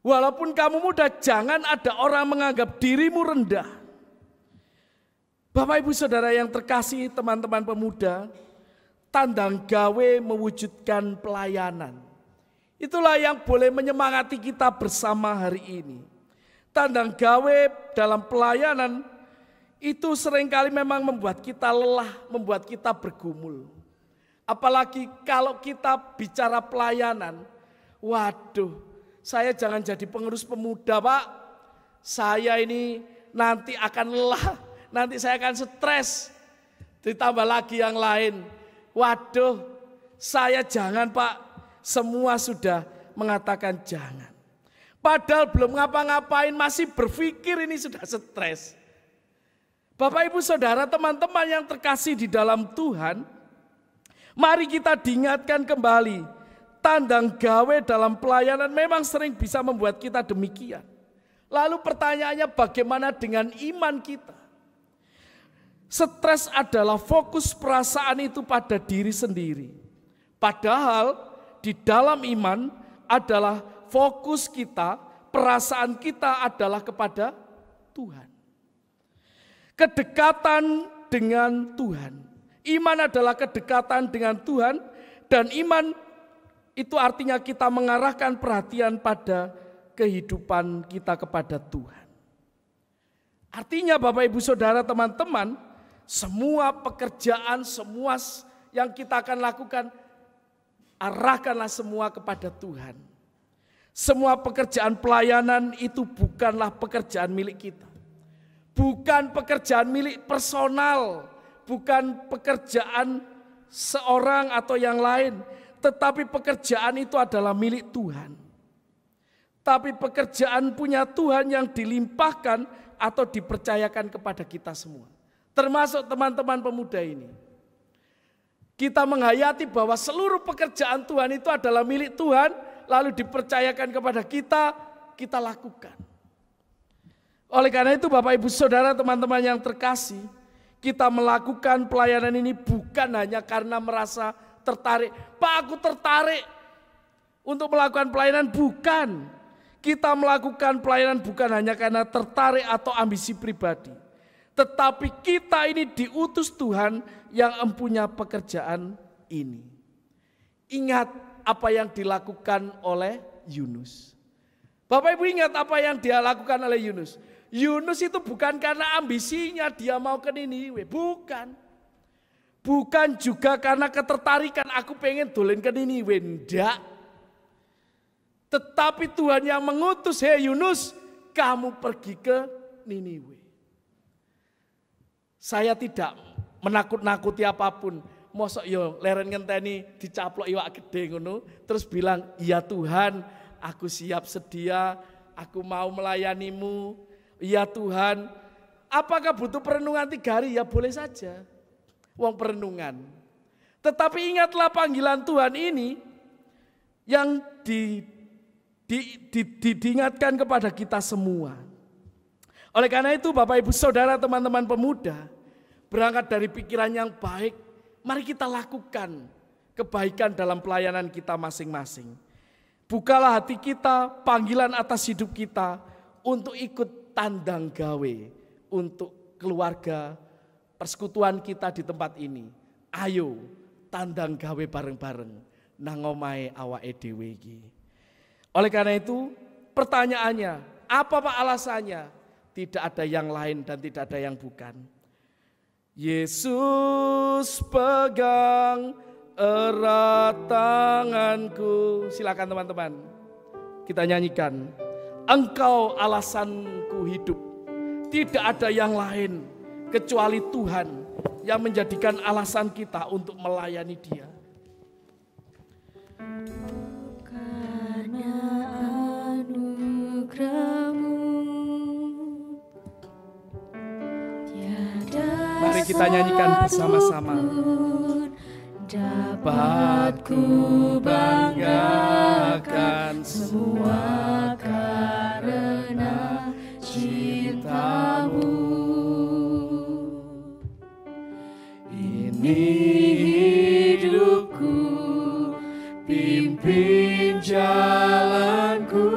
Walaupun kamu muda, jangan ada orang menganggap dirimu rendah. Bapak Ibu Saudara yang terkasih, teman-teman pemuda, tandang gawe mewujudkan pelayanan. Itulah yang boleh menyemangati kita bersama hari ini. Tandang gawe dalam pelayanan itu seringkali memang membuat kita lelah, membuat kita bergumul. Apalagi kalau kita bicara pelayanan, waduh, saya jangan jadi pengurus pemuda, Pak. Saya ini nanti akan lelah, nanti saya akan stres. Ditambah lagi yang lain. Waduh, saya jangan, Pak. Semua sudah mengatakan jangan. Padahal belum ngapa-ngapain masih berpikir ini sudah stres. Bapak Ibu Saudara, teman-teman yang terkasih di dalam Tuhan, mari kita diingatkan kembali. Tandang gawe dalam pelayanan memang sering bisa membuat kita demikian. Lalu pertanyaannya, bagaimana dengan iman kita? Stres adalah fokus perasaan itu pada diri sendiri. Padahal di dalam iman adalah fokus kita, perasaan kita adalah kepada Tuhan. Kedekatan dengan Tuhan. Iman adalah kedekatan dengan Tuhan, dan iman itu artinya kita mengarahkan perhatian pada kehidupan kita kepada Tuhan. Artinya Bapak Ibu Saudara teman-teman, semua pekerjaan, semua yang kita akan lakukan, arahkanlah semua kepada Tuhan. Semua pekerjaan pelayanan itu bukanlah pekerjaan milik kita. Bukan pekerjaan milik personal, bukan pekerjaan seorang atau yang lain. Tetapi pekerjaan itu adalah milik Tuhan. Tapi pekerjaan punya Tuhan yang dilimpahkan atau dipercayakan kepada kita semua. Termasuk teman-teman pemuda ini. Kita menghayati bahwa seluruh pekerjaan Tuhan itu adalah milik Tuhan, lalu dipercayakan kepada kita, kita lakukan. Oleh karena itu Bapak Ibu Saudara teman-teman yang terkasih, kita melakukan pelayanan ini bukan hanya karena merasa tertarik. Pak, aku tertarik untuk melakukan pelayanan, bukan. Kita melakukan pelayanan bukan hanya karena tertarik atau ambisi pribadi. Tetapi kita ini diutus Tuhan yang mempunyai pekerjaan ini. Ingat apa yang dilakukan oleh Yunus. Bapak Ibu ingat apa yang dia lakukan oleh Yunus. Yunus itu bukan karena ambisinya dia mau ke Niniwe, bukan. Bukan juga karena ketertarikan aku pengen dolen ke Niniwe, enggak. Tetapi Tuhan yang mengutus, hei Yunus, kamu pergi ke Niniwe. Saya tidak menakut-nakuti apapun. Mosok yo leren ngenteni dicaplok iwak gede ngono, terus bilang, "Iya Tuhan, aku siap sedia, aku mau melayanimu." "Iya Tuhan." Apakah butuh perenungan 3 hari? Ya boleh saja. Wong perenungan. Tetapi ingatlah panggilan Tuhan ini yang diingatkan kepada kita semua. Oleh karena itu Bapak Ibu Saudara teman-teman pemuda, berangkat dari pikiran yang baik, mari kita lakukan kebaikan dalam pelayanan kita masing-masing. Bukalah hati kita, panggilan atas hidup kita untuk ikut tandang gawe untuk keluarga, persekutuan kita di tempat ini. Ayo tandang gawe bareng-bareng nang omahe awake dhewe iki. Oleh karena itu pertanyaannya, apa Pak alasannya? Tidak ada yang lain dan tidak ada yang bukan. Yesus pegang erat tanganku. Silakan teman-teman, kita nyanyikan. Engkau alasanku hidup. Tidak ada yang lain kecuali Tuhan yang menjadikan alasan kita untuk melayani Dia. Karena anugerah-Mu, tiada Mari kita nyanyikan bersama-sama. dapat ku banggakan semua karena cinta-Mu. Ini hidupku, pimpin jalanku,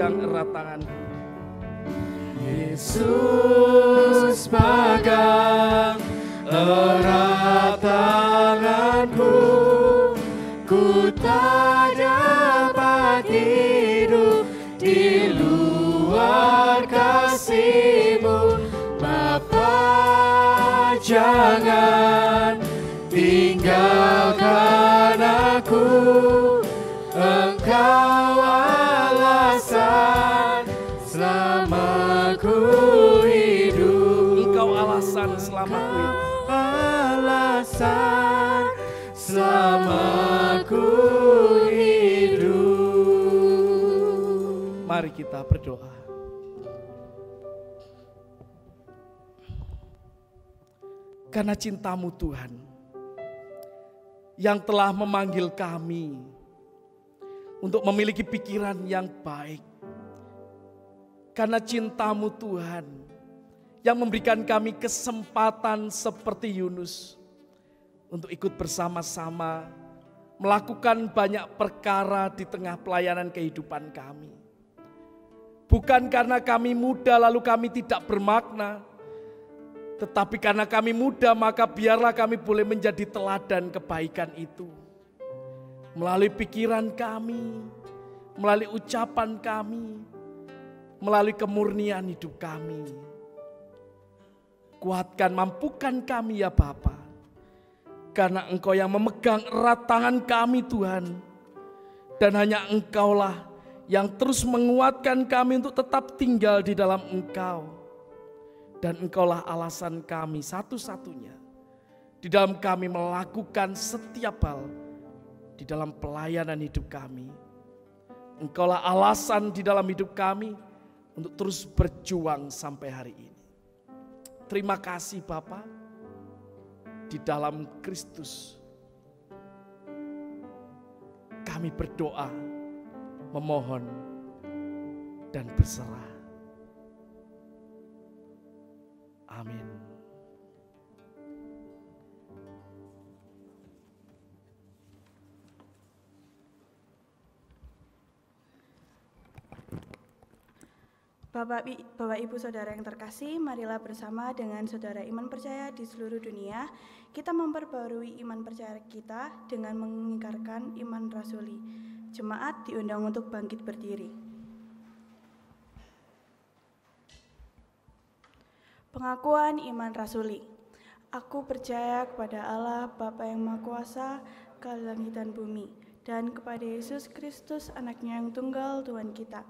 memegang erat tanganku. Yesus pegang erat tanganku, ku tak dapat hidup di luar kasih-Mu. Bapa, jangan tinggalkan aku, Engkau alasan selama ku hidup. Engkau alasan selama ku hidup. Alasan selama ku hidup. Mari kita berdoa. Karena cinta-Mu Tuhan, yang telah memanggil kami untuk memiliki pikiran yang baik. Karena cinta-Mu Tuhan, yang memberikan kami kesempatan seperti Yunus untuk ikut bersama-sama melakukan banyak perkara di tengah pelayanan kehidupan kami. Bukan karena kami muda lalu kami tidak bermakna, tetapi karena kami muda maka biarlah kami boleh menjadi teladan kebaikan itu. Melalui pikiran kami, melalui ucapan kami, melalui kemurnian hidup kami. Kuatkan, mampukan kami ya Bapa. Karena Engkau yang memegang erat tangan kami Tuhan. Dan hanya Engkaulah yang terus menguatkan kami untuk tetap tinggal di dalam Engkau. Dan Engkaulah alasan kami satu-satunya di dalam kami melakukan setiap hal di dalam pelayanan hidup kami. Engkaulah alasan di dalam hidup kami untuk terus berjuang sampai hari ini. Terima kasih Bapa, di dalam Kristus kami berdoa, memohon dan berserah. Amin. Bapak Ibu Saudara yang terkasih, marilah bersama dengan saudara iman percaya di seluruh dunia, kita memperbarui iman percaya kita dengan mengingkarkan iman rasuli. Jemaat diundang untuk bangkit berdiri. Pengakuan iman rasuli. Aku percaya kepada Allah Bapa yang Maha Kuasa, langit dan bumi, dan kepada Yesus Kristus, Anaknya yang tunggal Tuhan kita,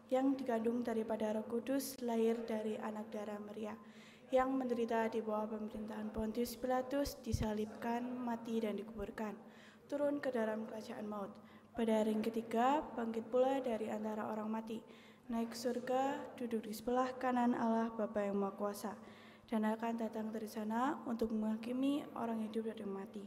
yang dikandung daripada Roh Kudus, lahir dari anak darah Maria, yang menderita di bawah pemerintahan Pontius Pilatus, disalibkan, mati dan dikuburkan, turun ke dalam kerajaan maut. Pada hari yang ketiga, bangkit pula dari antara orang mati, naik ke surga, duduk di sebelah kanan Allah Bapa yang Maha Kuasa, dan akan datang dari sana untuk menghakimi orang hidup dan mati.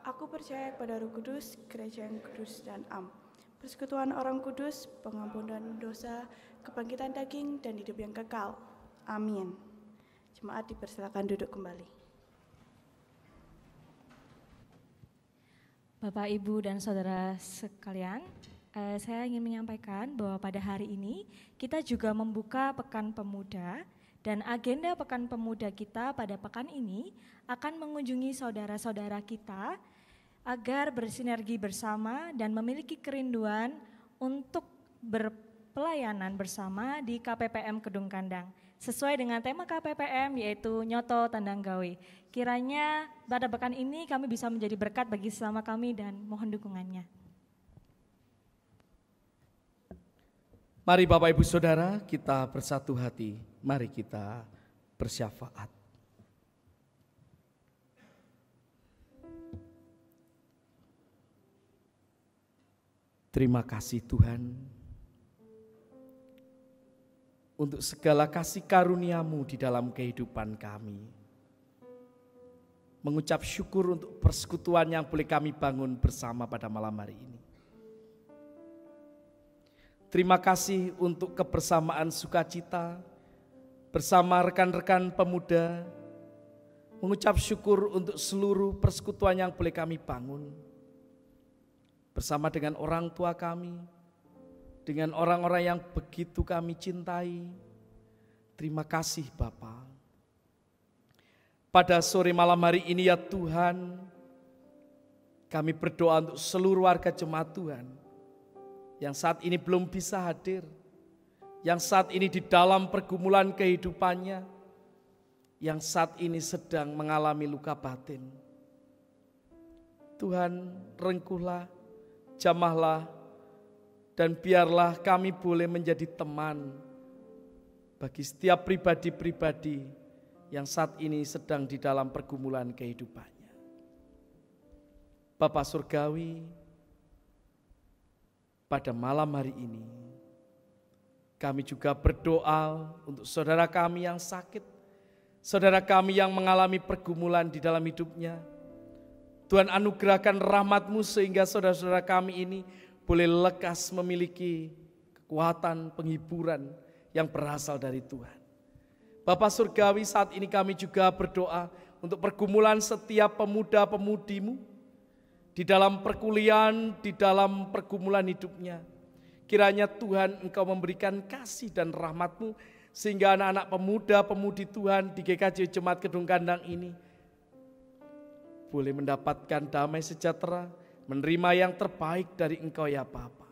Aku percaya kepada Roh Kudus, gereja yang kudus dan am, persekutuan orang kudus, pengampunan dosa, kebangkitan daging, dan hidup yang kekal. Amin. Jemaat dipersilakan duduk kembali. Bapak, Ibu, dan Saudara sekalian, saya ingin menyampaikan bahwa pada hari ini kita juga membuka Pekan Pemuda, dan agenda Pekan Pemuda kita pada pekan ini akan mengunjungi saudara-saudara kita agar bersinergi bersama dan memiliki kerinduan untuk berpelayanan bersama di KPPM Kedung Kandang. Sesuai dengan tema KPPM yaitu Nyoto Tandang Gawe. Kiranya pada pekan ini kami bisa menjadi berkat bagi sesama kami dan mohon dukungannya. Mari Bapak Ibu Saudara, kita bersatu hati, mari kita bersyafaat. Terima kasih Tuhan untuk segala kasih karunia-Mu di dalam kehidupan kami. Mengucap syukur untuk persekutuan yang boleh kami bangun bersama pada malam hari ini. Terima kasih untuk kebersamaan sukacita bersama rekan-rekan pemuda. Mengucap syukur untuk seluruh persekutuan yang boleh kami bangun bersama dengan orang tua kami dengan orang-orang yang begitu kami cintai. Terima kasih Bapa. Pada sore malam hari ini ya Tuhan, kami berdoa untuk seluruh warga jemaat Tuhan yang saat ini belum bisa hadir, yang saat ini di dalam pergumulan kehidupannya, yang saat ini sedang mengalami luka batin. Tuhan, rengkuhlah, jamahlah, dan biarlah kami boleh menjadi teman bagi setiap pribadi-pribadi yang saat ini sedang di dalam pergumulan kehidupannya. Bapa Surgawi, pada malam hari ini kami juga berdoa untuk saudara kami yang sakit, saudara kami yang mengalami pergumulan di dalam hidupnya. Tuhan anugerahkan rahmat-Mu sehingga saudara-saudara kami ini boleh lekas memiliki kekuatan penghiburan yang berasal dari Tuhan. Bapa Surgawi, saat ini kami juga berdoa untuk pergumulan setiap pemuda-pemudi-Mu di dalam perkuliahan, di dalam pergumulan hidupnya. Kiranya Tuhan Engkau memberikan kasih dan rahmat-Mu sehingga anak-anak pemuda-pemudi Tuhan di GKJ Jemaat Kedung Kandang ini boleh mendapatkan damai sejahtera, menerima yang terbaik dari Engkau ya Bapa.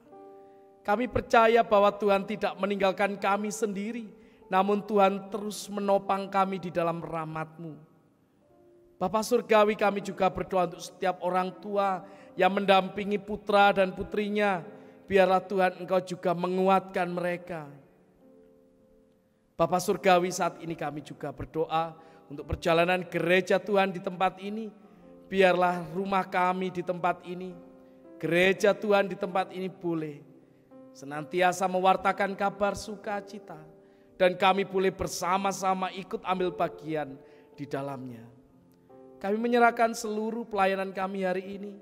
Kami percaya bahwa Tuhan tidak meninggalkan kami sendiri, namun Tuhan terus menopang kami di dalam rahmat-Mu. Bapa Surgawi, kami juga berdoa untuk setiap orang tua yang mendampingi putra dan putrinya. Biarlah Tuhan Engkau juga menguatkan mereka. Bapa Surgawi, saat ini kami juga berdoa untuk perjalanan gereja Tuhan di tempat ini. Biarlah rumah kami di tempat ini, gereja Tuhan di tempat ini boleh senantiasa mewartakan kabar sukacita. Dan kami boleh bersama-sama ikut ambil bagian di dalamnya. Kami menyerahkan seluruh pelayanan kami hari ini.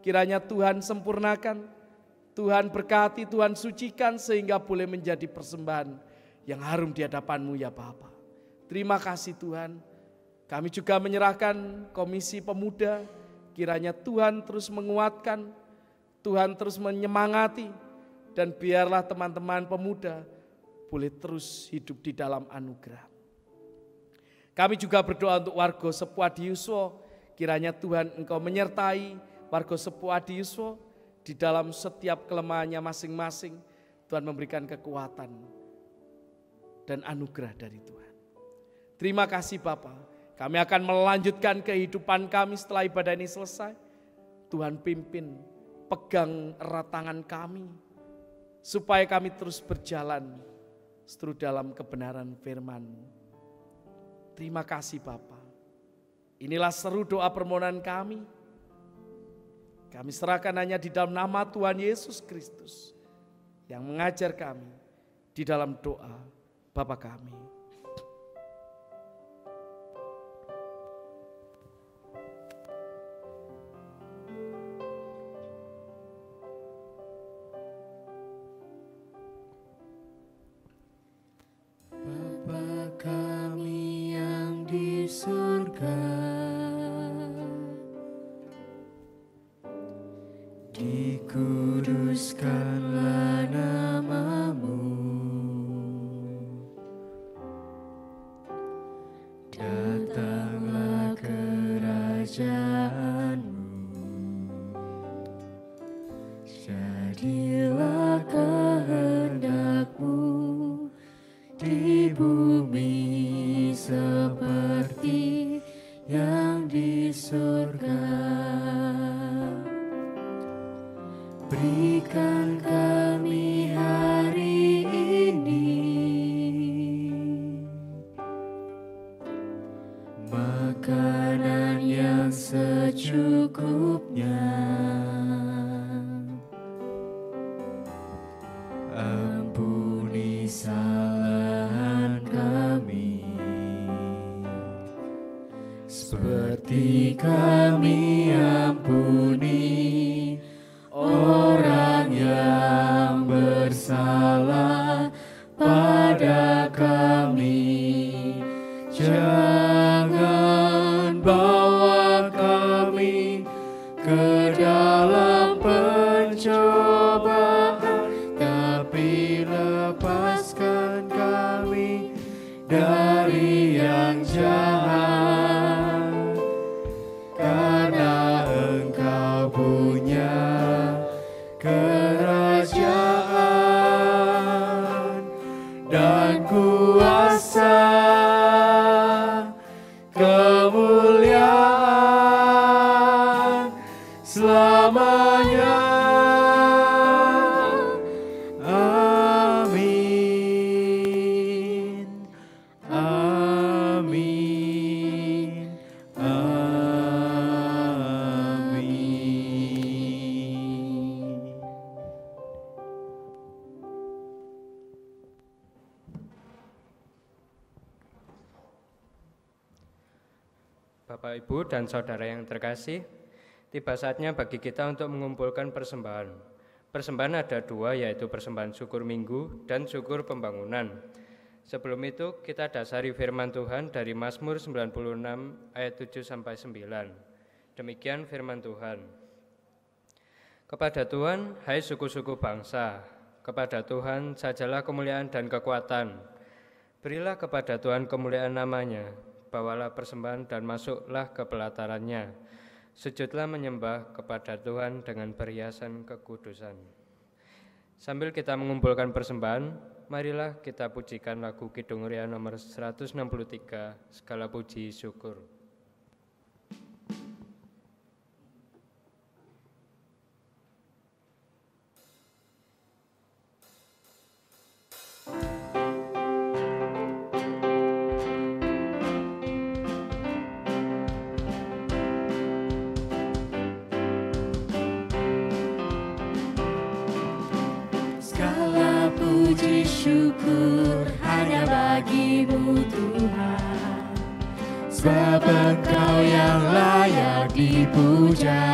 Kiranya Tuhan sempurnakan, Tuhan berkati, Tuhan sucikan sehingga boleh menjadi persembahan yang harum di hadapan-Mu ya Bapa. Terima kasih Tuhan. Kami juga menyerahkan Komisi Pemuda, kiranya Tuhan terus menguatkan, Tuhan terus menyemangati, dan biarlah teman-teman pemuda boleh terus hidup di dalam anugerah. Kami juga berdoa untuk warga Sepuadi Yuswo, kiranya Tuhan Engkau menyertai warga Sepuadi Yuswo di dalam setiap kelemahannya masing-masing. Tuhan memberikan kekuatan dan anugerah dari Tuhan. Terima kasih Bapa. Kami akan melanjutkan kehidupan kami setelah ibadah ini selesai. Tuhan pimpin, pegang erat tangan kami, supaya kami terus berjalan seluruh dalam kebenaran firman-Mu. Terima kasih Bapa. Inilah seru doa permohonan kami. Kami serahkan hanya di dalam nama Tuhan Yesus Kristus yang mengajar kami di dalam doa Bapa kami. Surga, dikuduskanlah nama-Mu, datanglah kerajaan-Mu, jadilah kehendak-Mu di bumi seperti yang di surga. Berikan kami hari ini makanan yang secukupnya. Ampuni kesalahan kami, seperti kami ampuni orang yang bersalah pada kami. Jangan bawa kami ke dalam pencobaan, punya kerajaan dan kuasa, kemuliaan selamanya. Amin. Amin. Amin. Bapak, Ibu, dan Saudara yang terkasih, tiba saatnya bagi kita untuk mengumpulkan persembahan. Persembahan ada dua, yaitu persembahan syukur minggu dan syukur pembangunan. Sebelum itu, kita dasari firman Tuhan dari Mazmur 96 ayat 7-9. Demikian firman Tuhan. Kepada Tuhan, hai suku-suku bangsa, kepada Tuhan sajalah kemuliaan dan kekuatan. Berilah kepada Tuhan kemuliaan namanya, bawalah persembahan dan masuklah ke pelatarannya. Sujudlah menyembah kepada Tuhan dengan perhiasan kekudusan. Sambil kita mengumpulkan persembahan, marilah kita pujikan lagu Kidung Ria nomor 163, Segala Puji Syukur. Puji syukur hanya bagimu Tuhan, sebab Engkau yang layak dipuja.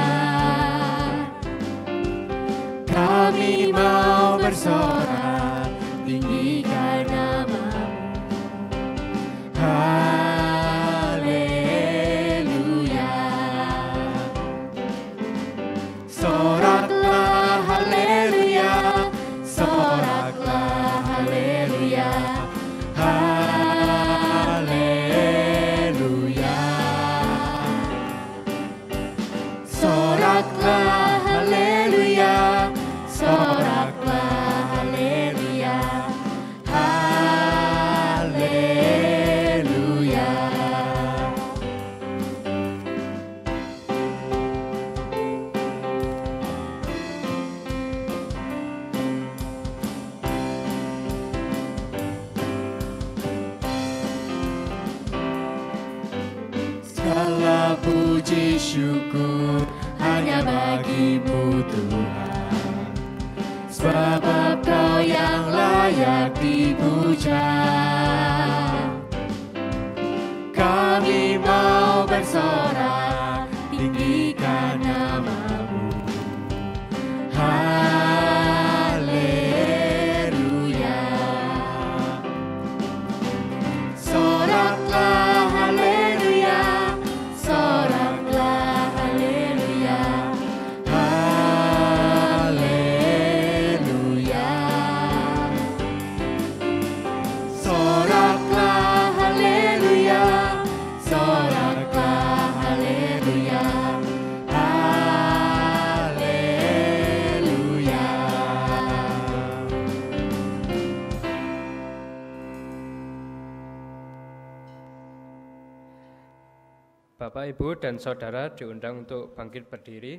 Kami mau bersorak tinggikan nama-Mu. Haleluya. Soraklah haleluya, soraklah haleluya, haleluya. Soraklah haleluya, soraklah haleluya, haleluya. Segala puji syukur hanya bagimu Tuhan, sebab Kau yang layak dipuja. Kami mau bersorak tinggikan nama-Mu. Haleluya. Soraklah haleluya, soraklah haleluya, haleluya. Soraklah haleluya, soraklah haleluya, haleluya. Bapak, Ibu, dan Saudara diundang untuk bangkit berdiri.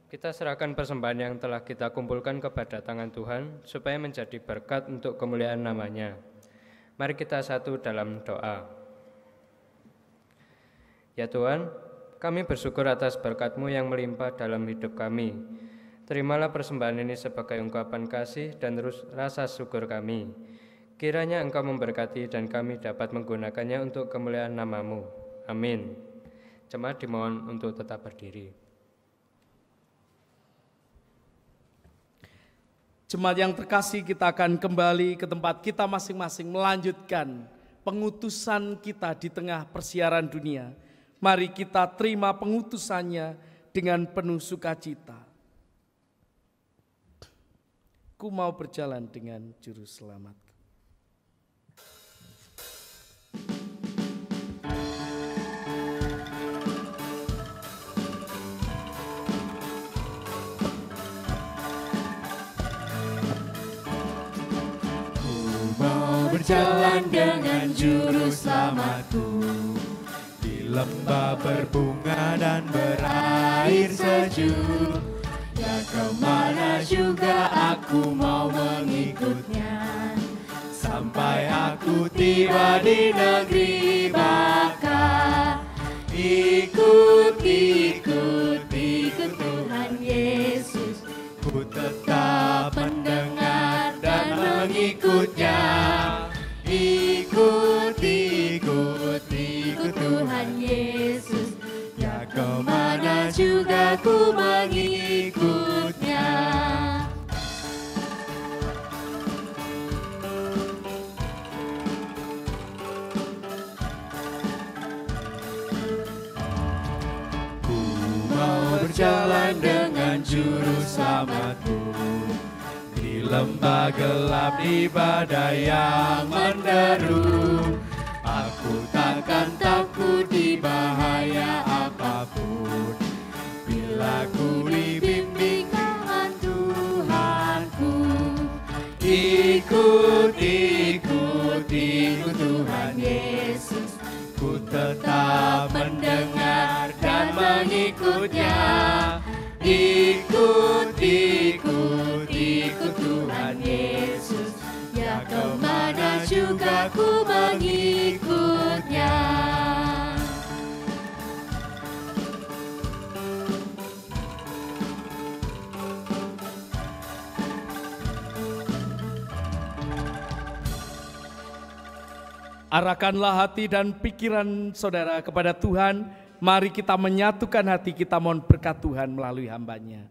Kita serahkan persembahan yang telah kita kumpulkan kepada tangan Tuhan, supaya menjadi berkat untuk kemuliaan nama-Nya. Mari kita satu dalam doa. Ya Tuhan, kami bersyukur atas berkat-Mu yang melimpah dalam hidup kami. Terimalah persembahan ini sebagai ungkapan kasih dan rasa syukur kami. Kiranya Engkau memberkati dan kami dapat menggunakannya untuk kemuliaan nama-Mu. Amin. Jemaat dimohon untuk tetap berdiri. Jemaat yang terkasih, kita akan kembali ke tempat kita masing-masing melanjutkan pengutusan kita di tengah persiaran dunia. Mari kita terima pengutusannya dengan penuh sukacita. Ku mau berjalan dengan juru selamat. berjalan dengan juru selamatku. Di lembah berbunga dan berair sejuk, ya kemana juga aku mau mengikutnya. Sampai aku tiba di negeri baka. Ikut, ikut, ikut Tuhan Yesus. Ku tetap mendengar dan mengikutnya. Ikut, ikut, ikut Tuhan Yesus. Ya kemana juga ku mengikutnya. Berjalan dengan juru selamatku. Di lembah gelap di badai yang menderu, aku takkan takut di bahaya apapun. Bila ku dibimbing tangan Tuhanku. Ikut, ikut, ikut Tuhan Yesus. Ku tetap mendengar dan mengikutnya. Ikut, ikut, ikut Tuhan Yesus. Ya kemana juga ku mengikutnya. Arahkanlah hati dan pikiran saudara kepada Tuhan. Mari kita menyatukan hati kita, mohon berkat Tuhan melalui hamba-Nya.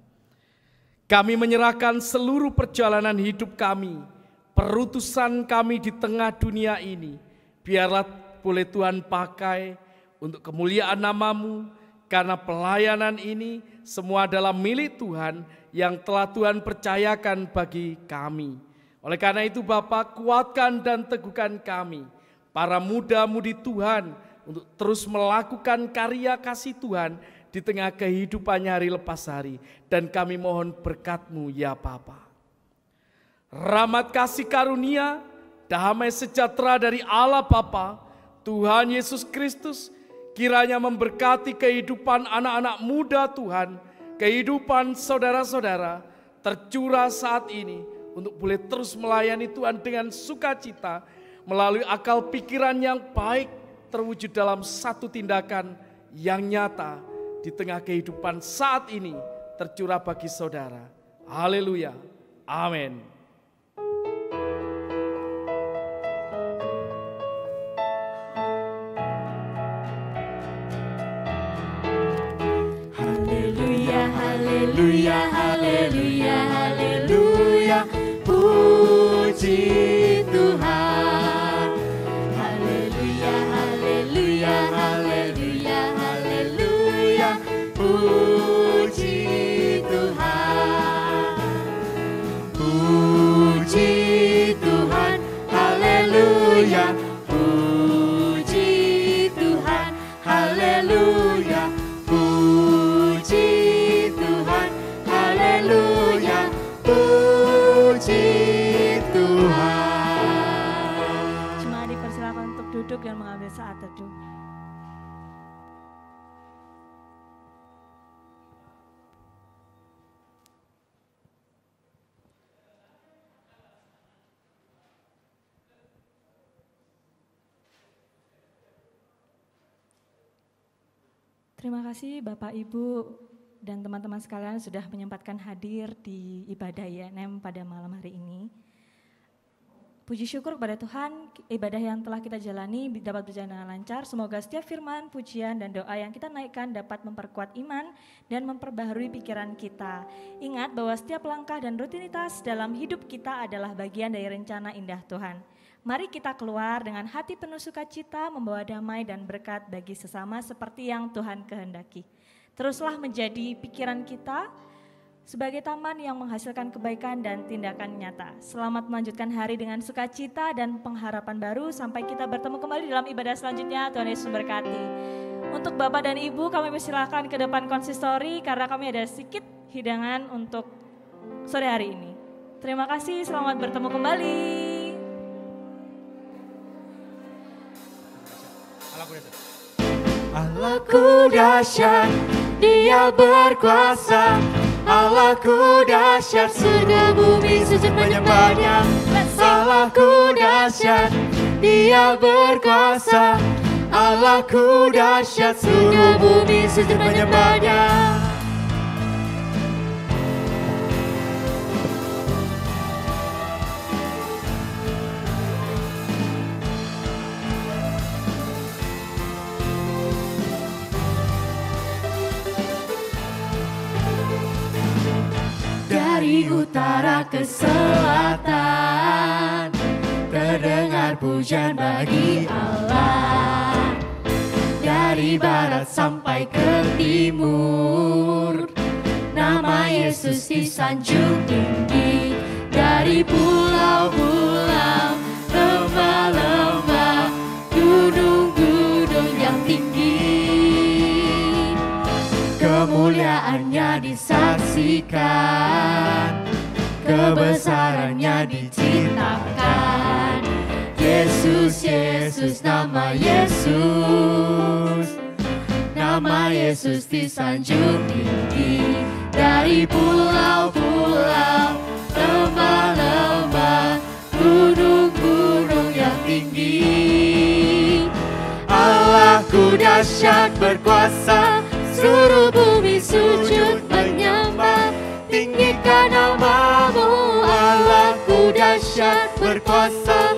Kami menyerahkan seluruh perjalanan hidup kami, perutusan kami di tengah dunia ini. Biarlah boleh Tuhan pakai untuk kemuliaan nama-Mu, karena pelayanan ini semua adalah milik Tuhan yang telah Tuhan percayakan bagi kami. Oleh karena itu Bapa, kuatkan dan teguhkan kami, para muda-mudi Tuhan, untuk terus melakukan karya kasih Tuhan di tengah kehidupannya hari lepas hari. Dan kami mohon berkat-Mu ya Bapa. Rahmat kasih karunia, damai sejahtera dari Allah Bapa, Tuhan Yesus Kristus, kiranya memberkati kehidupan anak-anak muda Tuhan, kehidupan saudara-saudara, tercurah saat ini untuk boleh terus melayani Tuhan dengan sukacita, melalui akal pikiran yang baik, terwujud dalam satu tindakan yang nyata di tengah kehidupan saat ini tercurah bagi saudara. Haleluya. Amin. Haleluya, haleluya, haleluya, haleluya. Puji Tuhan. Puji Tuhan, puji Tuhan, haleluya. Puji Tuhan, haleluya. Puji Tuhan, haleluya. Puji Tuhan. Jemaat dipersilakan untuk duduk dan mengambil saat teduh. Terima kasih Bapak, Ibu, dan teman-teman sekalian sudah menyempatkan hadir di ibadah YNM pada malam hari ini. Puji syukur kepada Tuhan, ibadah yang telah kita jalani dapat berjalan dengan lancar. Semoga setiap firman, pujian, dan doa yang kita naikkan dapat memperkuat iman dan memperbaharui pikiran kita. Ingat bahwa setiap langkah dan rutinitas dalam hidup kita adalah bagian dari rencana indah Tuhan. Mari kita keluar dengan hati penuh sukacita, membawa damai dan berkat bagi sesama seperti yang Tuhan kehendaki. Teruslah menjadi pikiran kita sebagai taman yang menghasilkan kebaikan dan tindakan nyata. Selamat melanjutkan hari dengan sukacita dan pengharapan baru. Sampai kita bertemu kembali dalam ibadah selanjutnya. Tuhan Yesus memberkati. Untuk Bapak dan Ibu, kami persilakan ke depan konsistori karena kami ada sedikit hidangan untuk sore hari ini. Terima kasih, selamat bertemu kembali. Allahku dahsyat, Dia berkuasa. Allahku dahsyat, surga bumi sujud menyembahnya. Allahku dahsyat, Dia berkuasa. Allahku dahsyat, surga bumi sujud menyembahnya. Dari utara ke selatan terdengar pujian bagi Allah. Dari barat sampai ke timur nama Yesus disanjung tinggi. Dari pulau-pulau, lembah-lembah, gunung-gunung yang tinggi, kemuliaannya disaksikan, kebesarannya diceritakan. Yesus, Yesus, nama Yesus, nama Yesus disanjung tinggi. Dari pulau-pulau, lembah-lembah, gunung-gunung yang tinggi. Allahku dahsyat berkuasa, seluruh bumi sujud menyembah. Tinggikan namamu, Allahku dahsyat berkuasa.